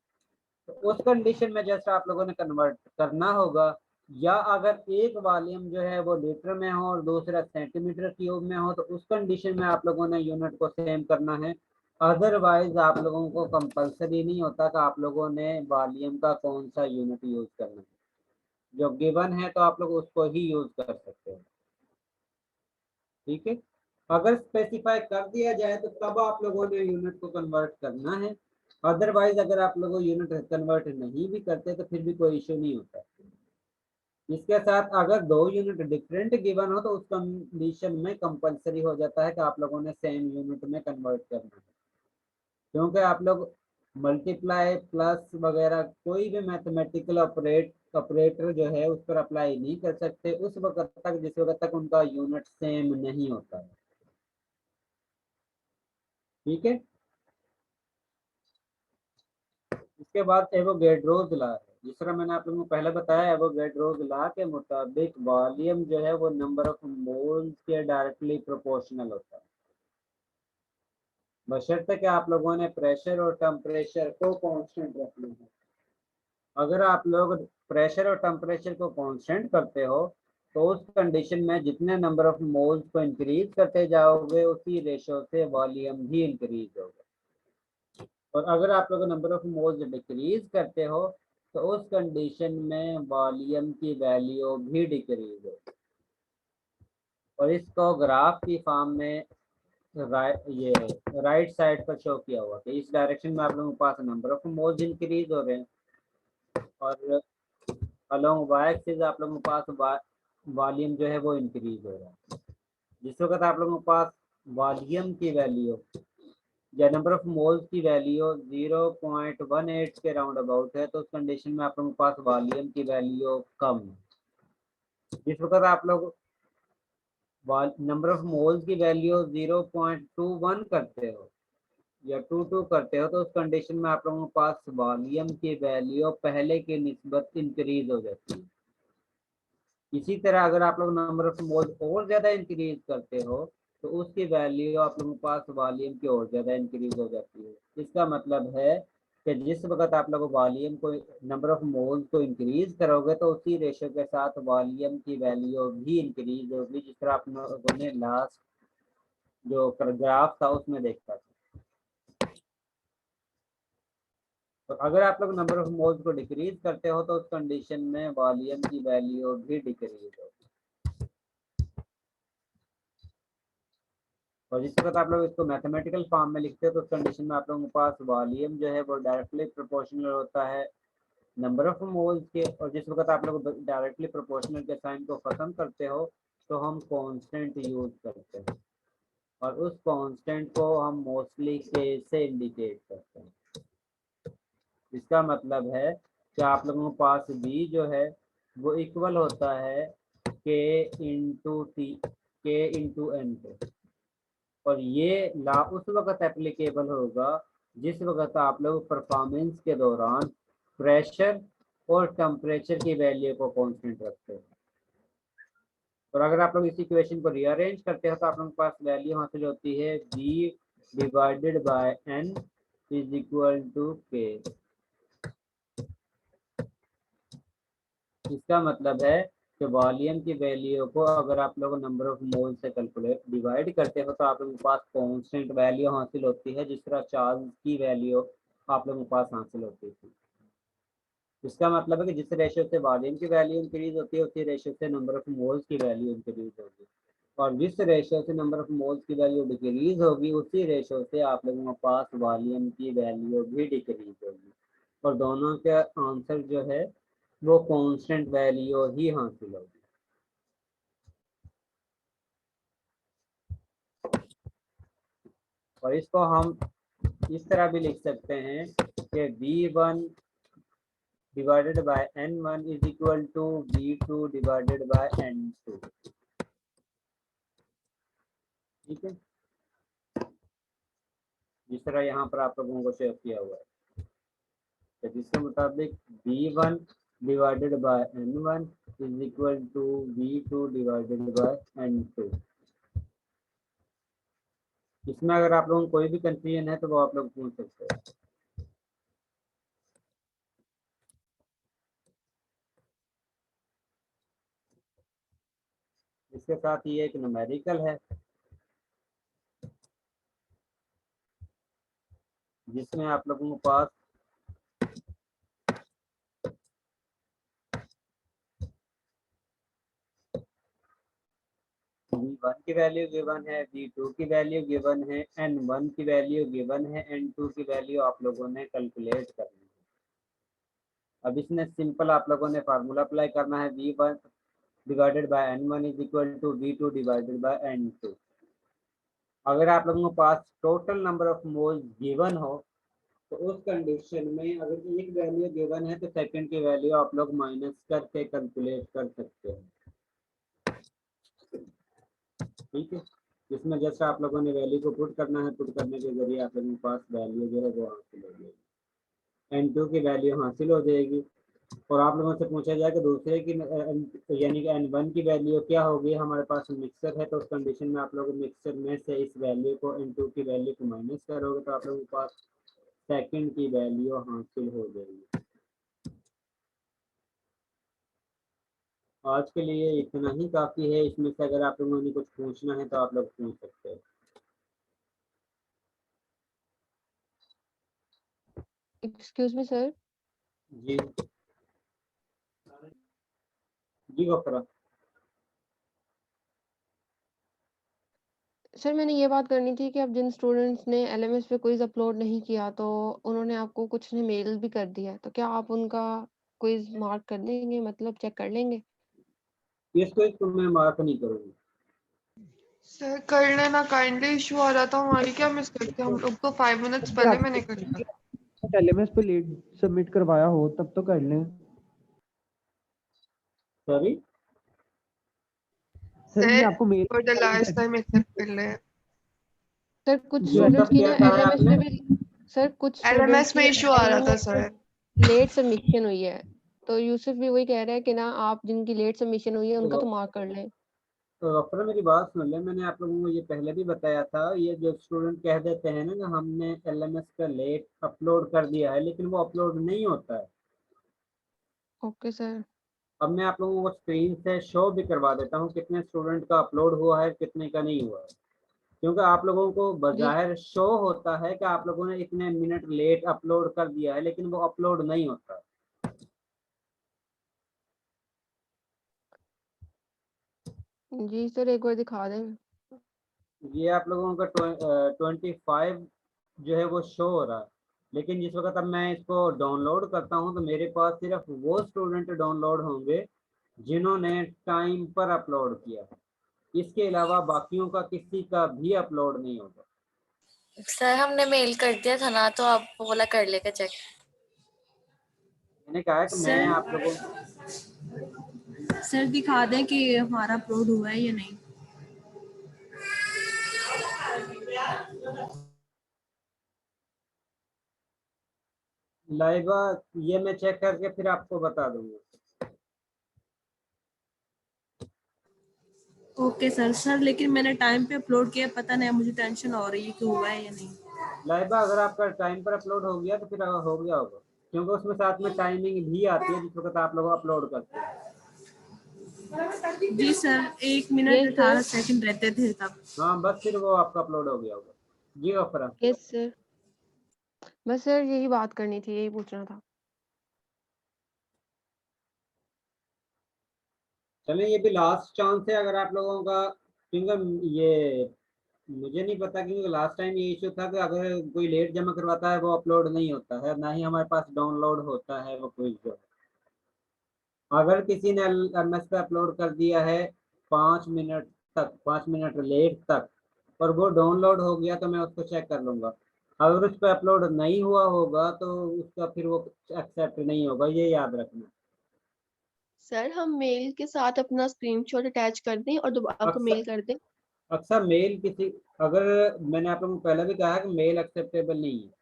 तो उस कंडीशन में जस्ट आप लोगों ने कन्वर्ट करना होगा। या अगर एक वॉल्यूम जो है वो लीटर में हो और दूसरा सेंटीमीटर क्यूब में हो, तो उस कंडीशन में आप लोगों ने यूनिट को सेम करना है। अदरवाइज आप लोगों को कंपलसरी नहीं होता कि आप लोगों ने वॉल्यूम का कौन सा यूनिट यूज करना है। जो गिवन है तो आप लोग उसको ही यूज कर सकते हैं। ठीक है, अगर स्पेसिफाई कर दिया जाए तो तब आप लोगों ने यूनिट को कन्वर्ट करना है। अदरवाइज अगर आप लोग यूनिट कन्वर्ट नहीं भी करते तो फिर भी कोई इश्यू नहीं होता। इसके साथ अगर 2 यूनिट डिफरेंट गिवन हो तो उस कंडीशन में कंपलसरी हो जाता है कि आप लोगों ने सेम यूनिट में कन्वर्ट करना है, क्योंकि आप लोग मल्टीप्लाई प्लस वगैरह कोई भी मैथमेटिकल ऑपरेटर जो है उस पर अप्लाई नहीं कर सकते उस वक्त तक जिस वक्त तक उनका यूनिट सेम नहीं होता है। ठीक है, इसके बाद एवोगैड्रोस लॉ है। जिस तरह मैंने आप लोगों को पहले बताया, एवोगैड्रोस लॉ के मुताबिक वॉल्यूम जो है वो नंबर ऑफ मोल्स के डायरेक्टली प्रोपोर्शनल होता है, बशर्ते कि आप लोगों ने प्रेशर और टेम्परेचर को कांस्टेंट रखना है। अगर आप लोग प्रेशर और टेम्परेचर को कांस्टेंट करते हो तो उस कंडीशन में जितने नंबर ऑफ मोल्स को इंक्रीज करते जाओगे उसी रेशो से वॉल्यूम भी इंक्रीज होगा। और अगर आप लोग नंबर ऑफ मोल्स डिक्रीज करते हो तो उस कंडीशन में वॉल्यूम की वैल्यू भी डिक्रीज होगी। और इसको ग्राफ की फॉर्म में राइट साइड पर शो किया हुआ कि इस डायरेक्शन में आप लोगों के पास नंबर ऑफ मोल्स इंक्रीज हो रहे हैं और अलोंग वाई एक्सिस आप लोगों के पास वॉल्यूम जो है वो इंक्रीज हो रहा है। जिस वक्त आप लोगों के पास वॉल्यूम की वैल्यू या नंबर ऑफ मोल्स की वैल्यू 0.18 के राउंड अबाउट है तो उस कंडीशन में आप लोगों के पास वॉल्यूम की वैल्यू कम है। जिस वक्त आप लोग नंबर ऑफ मोल्स की वैल्यू 0.21 करते हो या 22 करते हो तो उस कंडीशन में आप लोगों के पास वॉल्यूम की वैल्यू पहले की निस्बत इंक्रीज हो जाती है। इसी तरह अगर आप लोग नंबर ऑफ मोल्स और ज्यादा इंक्रीज करते हो तो उसकी वैल्यू आप लोगों के पास वॉल्यूम की और ज्यादा इंक्रीज हो जाती है। इसका मतलब है कि जिस वक्त आप लोग वॉल्यूम को नंबर ऑफ मोल्स को इंक्रीज करोगे तो उसी रेशो के साथ वॉल्यूम की वैल्यू भी इंक्रीज होगी, जिस तरह आप लोगों ने लास्ट जो ग्राफ था उसमें देखा था। तो अगर आप लोग नंबर ऑफ मोल्स को डिक्रीज करते हो तो उस कंडीशन में वॉल्यूम की वैल्यू भी डिक्रीज होगी। और जिस वक्त आप लोग इसको मैथमेटिकल फॉर्म में लिखते हो तो उस कंडीशन में आप लोगों के पास वॉल्यूम जो है वो डायरेक्टली प्रोपोर्शनल होता है नंबर ऑफ मोल्स के। और जिस वक्त आप लोग डायरेक्टली प्रोपोर्शनल के साइन को खत्म करते हो तो हम कांस्टेंट यूज करते हैं और उस कांस्टेंट को हम मोस्टली के से इंडिकेट करते हैं। इसका मतलब है कि आप लोगों के पास b जो है वो इक्वल होता है k इंटू n पे। और ये लॉ उस वक्त एप्लीकेबल होगा जिस वक्त आप लोग परफॉर्मेंस के दौरान प्रेशर और टेम्परेचर की वैल्यू को कांस्टेंट रखते हैं। और अगर आप लोग इस इक्वेशन को रीअरेंज करते हो तो आप लोगों के पास वैल्यू हासिल होती है b divided by n is equal to k। इसका मतलब है कि वॉल्यूम की वैल्यू को अगर आप लोग नंबर ऑफ मोल से कैलकुलेट डिवाइड करते हो तो आप लोगों के पास कांस्टेंट वैल्यू हासिल होती है, जिस तरह चार्ज की वैल्यू आप लोगों के पास हासिल होती थी। इसका मतलब है कि जिस रेशियो से वॉल्यूम की वैल्यू इंक्रीज होती है उसी रेशियो से नंबर ऑफ मोल्स की वैल्यू इंक्रीज होगी, और जिस रेशियो से नंबर ऑफ मोल्स की वैल्यू डिक्रीज होगी उसी रेशियो से आप लोगों के पास वॉल्यूम की वैल्यू भी डिक्रीज होगी। और दोनों के आंसर जो है वो कांस्टेंट वैल्यू ही हासिल होगी। और इसको हम इस तरह भी लिख सकते हैं कि V1 divided by N1 is equal to V2 divided by N2। ठीक है, जिस तरह यहाँ पर आप लोगों को शेयर किया हुआ है, तो जिसके मुताबिक V1 divided by N1 is equal to V2 divided by N2। इसमें अगर आप लोगों को कोई भी कंफ्यूजन है तो वो आप लोग पूछ सकते हैं। इसके साथ ये एक न्यूमेरिकल है जिसमें आप लोगों के पास V1 की वैल्यू गिवन है, V2 की वैल्यू गिवन है, N1 की वैल्यू गिवन है, N2 की वैल्यू आप लोगों ने कैलकुलेट करनी है। अब इसमें सिंपल आप लोगों ने फार्मूला अप्लाई करना है, V1 divided by N1 is equal to V2 divided by N2। अगर आप लोगों के पास total number of moles given हो तो उस कंडीशन में अगर एक वैल्यू गिवन है तो सेकंड की वैल्यू आप लोग माइनस करके कैलकुलेट कर सकते हैं। ठीक है, इसमें जैसे आप लोगों ने वैल्यू को पुट करना है, पुट करने के जरिए आप लोगों के पास वैल्यू जो है वो हासिल हो जाएगी, N2 की वैल्यू हासिल हो जाएगी। और आप लोगों से पूछा जाए कि दूसरे की यानी कि N1 की वैल्यू क्या होगी, हमारे पास मिक्सर है तो उस कंडीशन में आप लोग मिक्सर में से इस वैल्यू को N2 की वैल्यू को माइनस करोगे तो आप लोगों के पास सेकंड की वैल्यू हासिल हो जाएगी। आज के लिए इतना ही काफ़ी है। इसमें से अगर आप लोगों ने कुछ पूछना है तो आप लोग पूछ सकते हैं। Excuse me sir. जी जी गफरा। सर मैंने ये बात करनी थी कि अब जिन स्टूडेंट्स ने LMS पे क्विज अपलोड नहीं किया तो उन्होंने आपको कुछ ने मेल भी कर दिया है, तो क्या आप उनका क्विज मार्क कर देंगे, मतलब चेक कर लेंगे? इसको मैं मार्क नहीं करूँगी सर कर लेना, काइंडली इशू आ रहा था हमारी, क्या मिस करते हम लोग तो 5 मिनट्स पहले मैंने कर लिया। LMS पे लेट सबमिट करवाया हो तब तो कर लें। सॉरी सर ये सर आपको mail for the last time accept कर ले। सर कुछ जो स्टूडेंट्स सब की क्या ना कहा है LMS आपने? में भी सर कुछ स्टूडेंट्स LMS में की इशू आ रहा था LMS सर। में लेट सबमिशन हुई है, तो यूसुफ भी वही कह रहा है कि ना आप जिनकी लेट सबमिशन हुई है उनका तो मार्क कर लें। तो डॉक्टर मेरी बात सुन ले, मैंने आप लोगों को ये पहले भी बताया था, ये जो स्टूडेंट कह देते हैं ना कि हमने LMS का लेट अपलोड कर दिया है लेकिन वो अपलोड नहीं होता है। Okay sir. अब मैं आप लोगों को स्क्रीन से शो भी करवा देता हूँ कितने स्टूडेंट का अपलोड हुआ है कितने का नहीं हुआ है, क्योंकि आप लोगों को जी बज़ाहिर शो होता है कि आप लोगों ने इतने मिनट लेट अपलोड कर दिया है लेकिन वो अपलोड नहीं होता। जी सर एक बार दिखा दें। ये आप लोगों का 25 जो है वो शो हो रहा है, लेकिन जिस वक्त अब मैं इसको डाउनलोड करता हूँ तो मेरे पास सिर्फ वो स्टूडेंट डाउनलोड होंगे जिन्होंने टाइम पर अपलोड किया है, इसके अलावा बाकियों का किसी का भी अपलोड नहीं होगा। सर हमने मेल कर दिया था ना, तो आप बोला कर लेगा चेक। मैंने कहा कि मैं आप लोगों सर दिखा दें कि हमारा अपलोड हुआ है या नहीं। लाइवा ये मैं चेक करके फिर आपको बता दूंगा। ओके सर लेकिन मैंने टाइम पे अपलोड किया, पता नहीं मुझे टेंशन हो रही है कि हुआ है या नहीं। लाइबा अगर आपका टाइम पर अपलोड हो गया तो फिर हो गया होगा, क्योंकि उसमें साथ में टाइमिंग भी आती है जिस वक्त आप लोग अपलोड करते हैं। जी सर 1 मिनट 18 सेकंड रहते थे तब। हाँ बस फिर वो आपका अपलोड हो गया होगा। जी गफरा। यस सर, बस सर यही बात करनी थी, यही पूछना था। चलें ये भी लास्ट चांस है अगर आप लोगों का, क्योंकि ये मुझे नहीं पता, क्योंकि लास्ट टाइम ये इशू था कि अगर कोई लेट जमा करवाता है वो अपलोड नहीं होता है, ना ही हमारे पास डाउनलोड होता है वो कोई जो। अगर किसी ने MS पे अपलोड कर दिया है 5 मिनट तक, 5 मिनट लेट तक, और वो डाउनलोड हो गया तो मैं उसको चेक कर लूँगा। अगर उस पर अपलोड नहीं हुआ होगा तो उसका फिर वो एक्सेप्ट नहीं होगा, ये याद रखना। सर हम मेल के साथ अपना स्क्रीनशॉट अटैच कर दें और दोबारा आपको मेल कर दें। अच्छा मेल किसी, अगर मैंने आप लोगों को पहले भी कहा है कि मेल एक्सेप्टेबल नहीं है।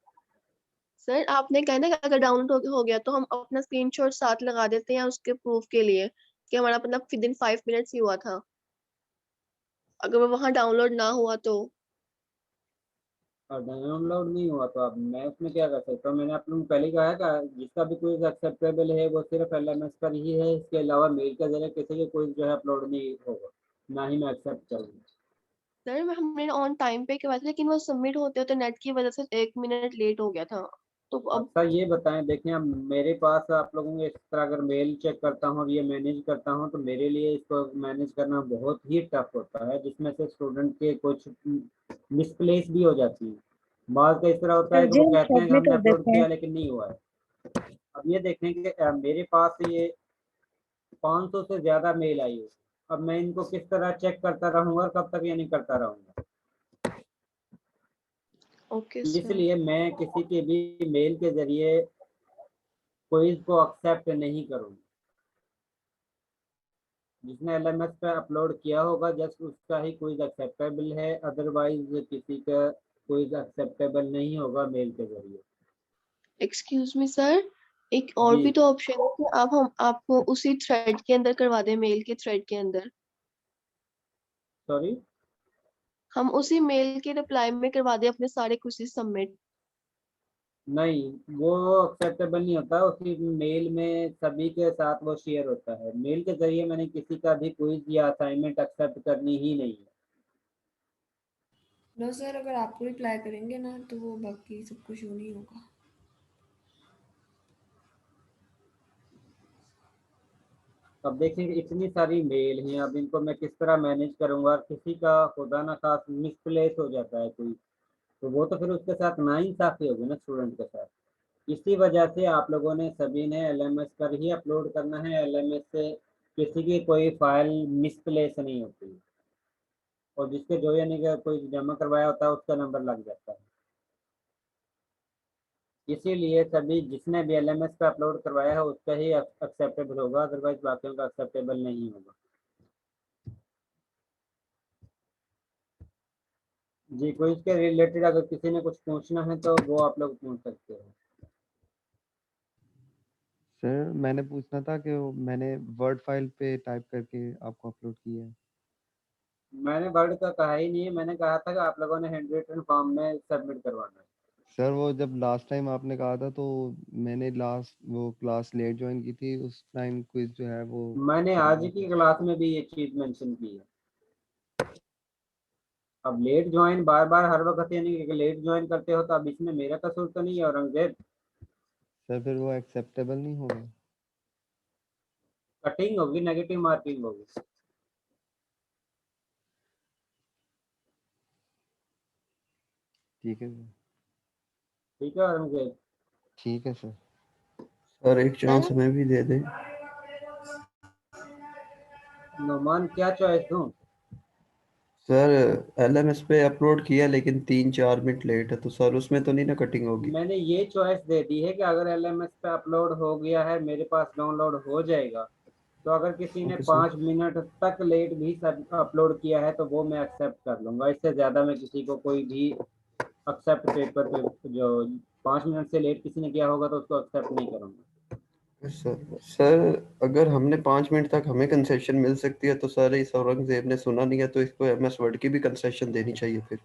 सर आपने कहा ना कि अगर डाउनलोड हो गया तो हम अपना स्क्रीनशॉट साथ लगा देते हैं उसके प्रूफ के लिए कि हमारा मतलब विद इन 5 मिनट्स ही हुआ था, अगर वो वहां डाउनलोड ना हुआ तो। और डाउनलोड नहीं हुआ तो अब मैं उसमें क्या कर सकता हूँ? मैंने आप लोगों को पहले ही कहा है कि जिसका भी क्विज एक्सेप्टेबल है वो सिर्फ LMS पर ही है, इसके अलावा मेल के जरिए किसी के क्विज जो है अपलोड नहीं होगा, ना ही मैं एक्सेप्ट करूँगा। सर हमने ऑन टाइम पे करवाया था लेकिन वो सबमिट होते होते नेट की वजह से 1 मिनट लेट हो गया था, तो अब अच्छा ये बताएं, देखें अब मेरे पास आप लोगों के इस तरह अगर मेल चेक करता हूँ और ये मैनेज करता हूँ तो मेरे लिए इसको मैनेज करना बहुत ही टफ होता है, जिसमें से स्टूडेंट के कुछ मिसप्लेस भी हो जाती है। बाद का इस तरह होता है सर कि जी वो हम कहते हैं कि सबमिट हमने कर अपलोड देते किया हैं। लेकिन नहीं हुआ है। अब ये देखें कि मेरे पास ये 500 से ज्यादा मेल आई है, अब मैं इनको किस तरह चेक करता रहूंगा और कब तक ये नहीं करता रहूंगा? Okay sir. इसलिए मैं किसी के भी मेल के जरिए क्विज को एक्सेप्ट नहीं करूंगा। जिसने LMS पे अपलोड किया होगा जस्ट उसका ही क्विज एक्सेप्टेबल है, अदरवाइज किसी का क्विज एक्सेप्टेबल नहीं होगा मेल के जरिए। एक्सक्यूज मी सर, एक और जी भी तो ऑप्शन है कि आप हम आपको उसी थ्रेड के अंदर करवा दें, मेल के थ्रेड के अंदर। सॉरी, हम उसी मेल के रिप्लाई में करवा दें अपने सारे क्विज़ेस सबमिट। नहीं वो एक्सेप्टेबल नहीं होता, उसी मेल में सभी के साथ वो शेयर होता है। मेल के जरिए मैंने किसी का भी क्विज या असाइनमेंट एक्सेप्ट करनी ही नहीं है। नो सर, अगर आपको रिप्लाई करेंगे ना तो वो बाकी सब कुछ नहीं होगा। अब देखेंगे इतनी सारी मेल हैं, अब इनको मैं किस तरह मैनेज करूंगा, और किसी का खुदा ना खास मिसप्लेस हो जाता है कोई, तो वो तो फिर उसके साथ नाइंसाफी होगी ना स्टूडेंट के साथ। इसी वजह से आप लोगों ने सभी ने LMS पर ही अपलोड करना है। LMS से किसी की कोई फाइल मिसप्लेस नहीं होती, और जिसके जो यानी कि कोई जमा करवाया होता है उसका नंबर लग जाता है। इसीलिए सभी जिसने भी LMS पे अपलोड करवाया है उसका ही एक्सेप्टेबल होगा, अदरवाइज बाकियों का एक्सेप्टेबल नहीं होगा। जी कोई इसके रिलेटेड अगर किसी ने कुछ पूछना है तो वो आप लोग पूछ सकते हो। सर मैंने पूछना था कि मैंने वर्ड फाइल पे टाइप करके आपको अपलोड किया है। मैंने वर्ड का कहा ही नहीं है, मैंने कहा था कि आप लोगों ने हैंड रिटन फॉर्म में सबमिट करवाना है। सर वो जब लास्ट टाइम आपने कहा था तो मैंने लास्ट वो क्लास लेट ज्वाइन की थी, उस टाइम क्विज जो है वो मैंने आज की क्लास में भी ये चीज मेंशन की है। अब लेट ज्वाइन बार बार हर वक्त यानी कि लेट ज्वाइन करते हो तो अब इसमें मेरा कसूर तो नहीं है औरंगजेब। सर फिर वो एक्सेप्टेबल नहीं होगा। कटिंग होगी, नेगेटिव मार्किंग होगी। ठीक है सर। ठीक है औरंगजेब। ठीक है सर। सर एक चांस हमें भी दे दें। नोमान क्या चॉइस दूं? सर LMS पे अपलोड किया लेकिन 3-4 मिनट लेट है, तो सर उसमें तो नहीं ना कटिंग होगी? मैंने ये चॉइस दे दी है कि अगर LMS पे अपलोड हो गया है, मेरे पास डाउनलोड हो जाएगा, तो अगर किसी ने ओके सर। 5 मिनट तक लेट भी अपलोड किया है तो वो मैं एक्सेप्ट कर लूंगा। इससे ज्यादा मैं किसी को कोई भी एक्सेप्ट पेपर पे जो 5 मिनट से लेट किसी ने किया होगा तो उसको एक्सेप्ट नहीं करूंगा। सर अगर हमने 5 मिनट तक हमें कंसेशन मिल सकती है तो सर इस औरंगजेब ने सुना नहीं है तो इसको MS वर्ड की भी कंसेशन देनी चाहिए फिर।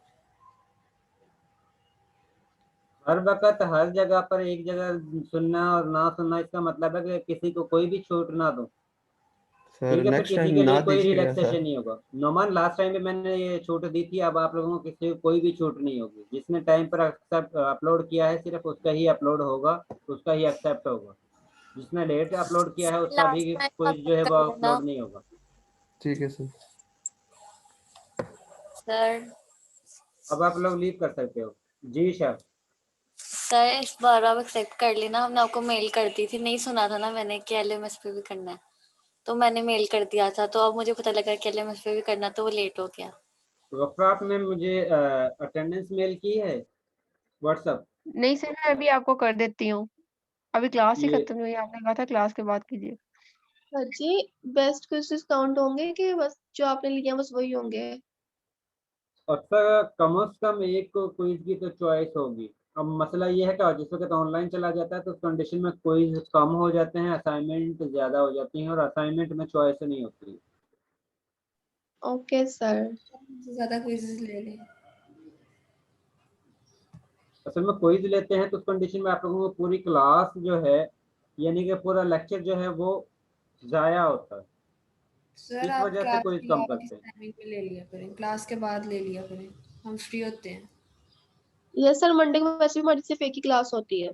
हर वक्त हर जगह पर एक जगह सुनना और ना सुनना, इसका मतलब है कि किसी को कोई भी छूट ना दो। सर ठीक है, फिर नेक्स्ट किसी टाइम के ना लिए कोई दीजिएगा सर। रिलैक्सेशन नहीं होगा। नोमान लास्ट टाइम पे मैंने ये छूट दी थी, अब आप लोगों को किसी को कोई भी छूट नहीं होगी। जिसने टाइम पर एक्सेप्ट अपलोड किया है सिर्फ उसका ही अपलोड होगा, उसका ही एक्सेप्ट होगा। जिसने लेट अपलोड किया है उसका भी लास्ट टाइम कोई जो है सबमिट वो कर देना अपलोड नहीं होगा। ठीक है सर। सर। अब आप लोग लीव कर सकते हो। जी सर। सर इस बार आप एक्सेप्ट कर लेना, हमने आपको मेल कर दी थी, नहीं सुना था ना मैंने कि LMS पे भी करना है, तो मैंने मेल कर दिया था, तो अब मुझे पता लगा कि LMS पे भी करना, तो वो लेट हो गया। वफा आपने मुझे अटेंडेंस मेल की है व्हाट्सएप? नहीं सर मैं अभी आपको कर देती हूँ, अभी क्लास ही ये खत्म हुई, आपने कहा था क्लास के बाद कीजिए। सर जी बेस्ट क्विज़ेस काउंट होंगे कि बस जो आपने लिया बस वही होंगे? और सर कम से कम एक क्विज की तो चॉइस होगी। अब मसला ये है कि जिस वक्त ऑनलाइन चला जाता है तो उस कंडीशन में क्विज कम हो जाते हैं, असाइनमेंट ज़्यादा हो जाती हैं, और असाइनमेंट में चॉइस नहीं होती। Okay sir. ज्यादा क्विज़ेस ले लें। असल में क्विज लेते हैं तो उस कंडीशन में आप लोगों को पूरी क्लास जो है, यानी कि पूरा लेक्चर जो है वो ज़ाया होता है, सर इस आप वजह से क्लास क्विज के कम अलावा किस करते हैं। टाइमिंग पे ले लिया करें, क्लास के बाद ले लिया करें, हम फ्री होते हैं। यस सर, मंडे को वैसे भी हमारी सिर्फ एक ही क्लास होती है।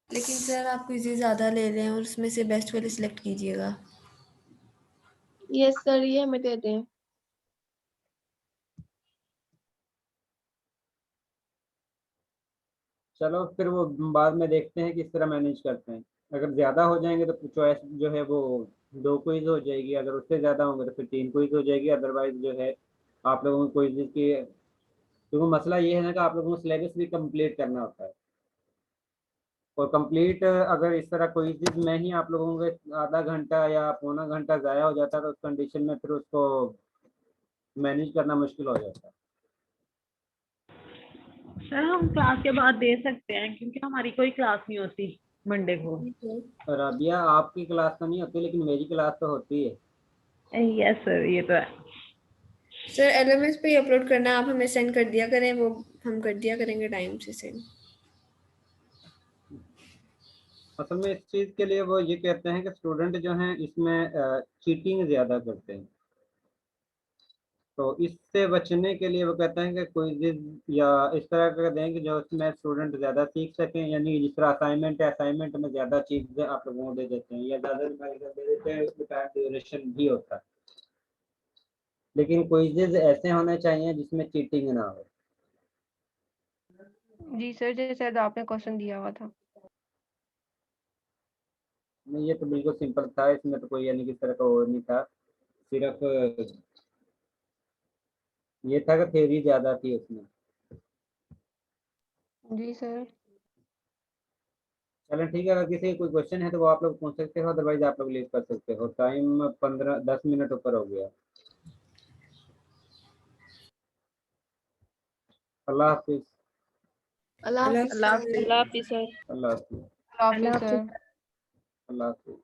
लेकिन सर आप क्विज़ेस ज़्यादा ले लें और उसमें से बेस्ट वाले सिलेक्ट कीजिएगा। यस सर, ये हमें दे दें। चलो फिर वो बाद में देखते हैं किस तरह मैनेज करते हैं। अगर ज़्यादा हो जाएंगे तो चॉइस जो है वो 2 क्विज हो जाएगी, अगर उससे ज़्यादा होंगे तो फिर 3 क्विज हो जाएगी। अदरवाइज जो है आप लोगों को क्विज की, क्योंकि मसला ये है ना कि आप लोगों को सिलेबस भी कंप्लीट करना होता है, और कंप्लीट अगर इस तरह क्विज में ही आप लोगों के आधा घंटा या पौना घंटा ज़ाया हो जाता है तो उस कंडीशन में फिर उसको मैनेज करना मुश्किल हो जाता है। सर हम क्लास के बाद दे सकते हैं क्योंकि हमारी कोई क्लास नहीं होती मंडे को। राबिया आपकी क्लास तो नहीं होती लेकिन मेरी क्लास तो होती है। यस सर, ये तो है। सर एलएमएस पे अपलोड करना है, आप हमें सेंड कर दिया करें, वो हम कर दिया करेंगे टाइम से सेंड। असल में इस चीज़ के लिए वो ये कहते हैं कि स्टूडेंट जो हैं इसमें चीटिंग ज़्यादा करते हैं, तो इससे बचने के लिए वो कहते हैं कि क्विज़ या इस तरह का दें कि जो उसमें स्टूडेंट ज़्यादा सीख सकें, यानी जिस तरह असाइनमेंट है, असाइनमेंट में ज़्यादा चीज़ें आप लोगों को दे देते हैं या ज़्यादा दे देते हैं, उसमें टाइम ड्यूरेशन भी होता है। लेकिन क्विज़ ऐसे होने चाहिए जिसमें चीटिंग ना हो। जी सर, जैसे आपने क्वेश्चन दिया हुआ था। नहीं, ये तो बिल्कुल सिंपल था, इसमें तो कोई यानी किस तरह का वो नहीं था, सिर्फ ये था कि थ्योरी ज़्यादा थी उसमें। जी सर। चलो ठीक है, अगर किसी का कोई क्वेश्चन है तो वो आप लोग पूछ सकते हो, अदरवाइज आप लोग लीव कर सकते हो। टाइम 10 मिनट ऊपर हो गया। अल्लाह हाफिज। अल्लाह अल्लाह हाफिज़ सर। हाफिज़ सर। अल्लाह हाफिज। अल्लाह हाफिज़ सर। अल्लाह हाफिज।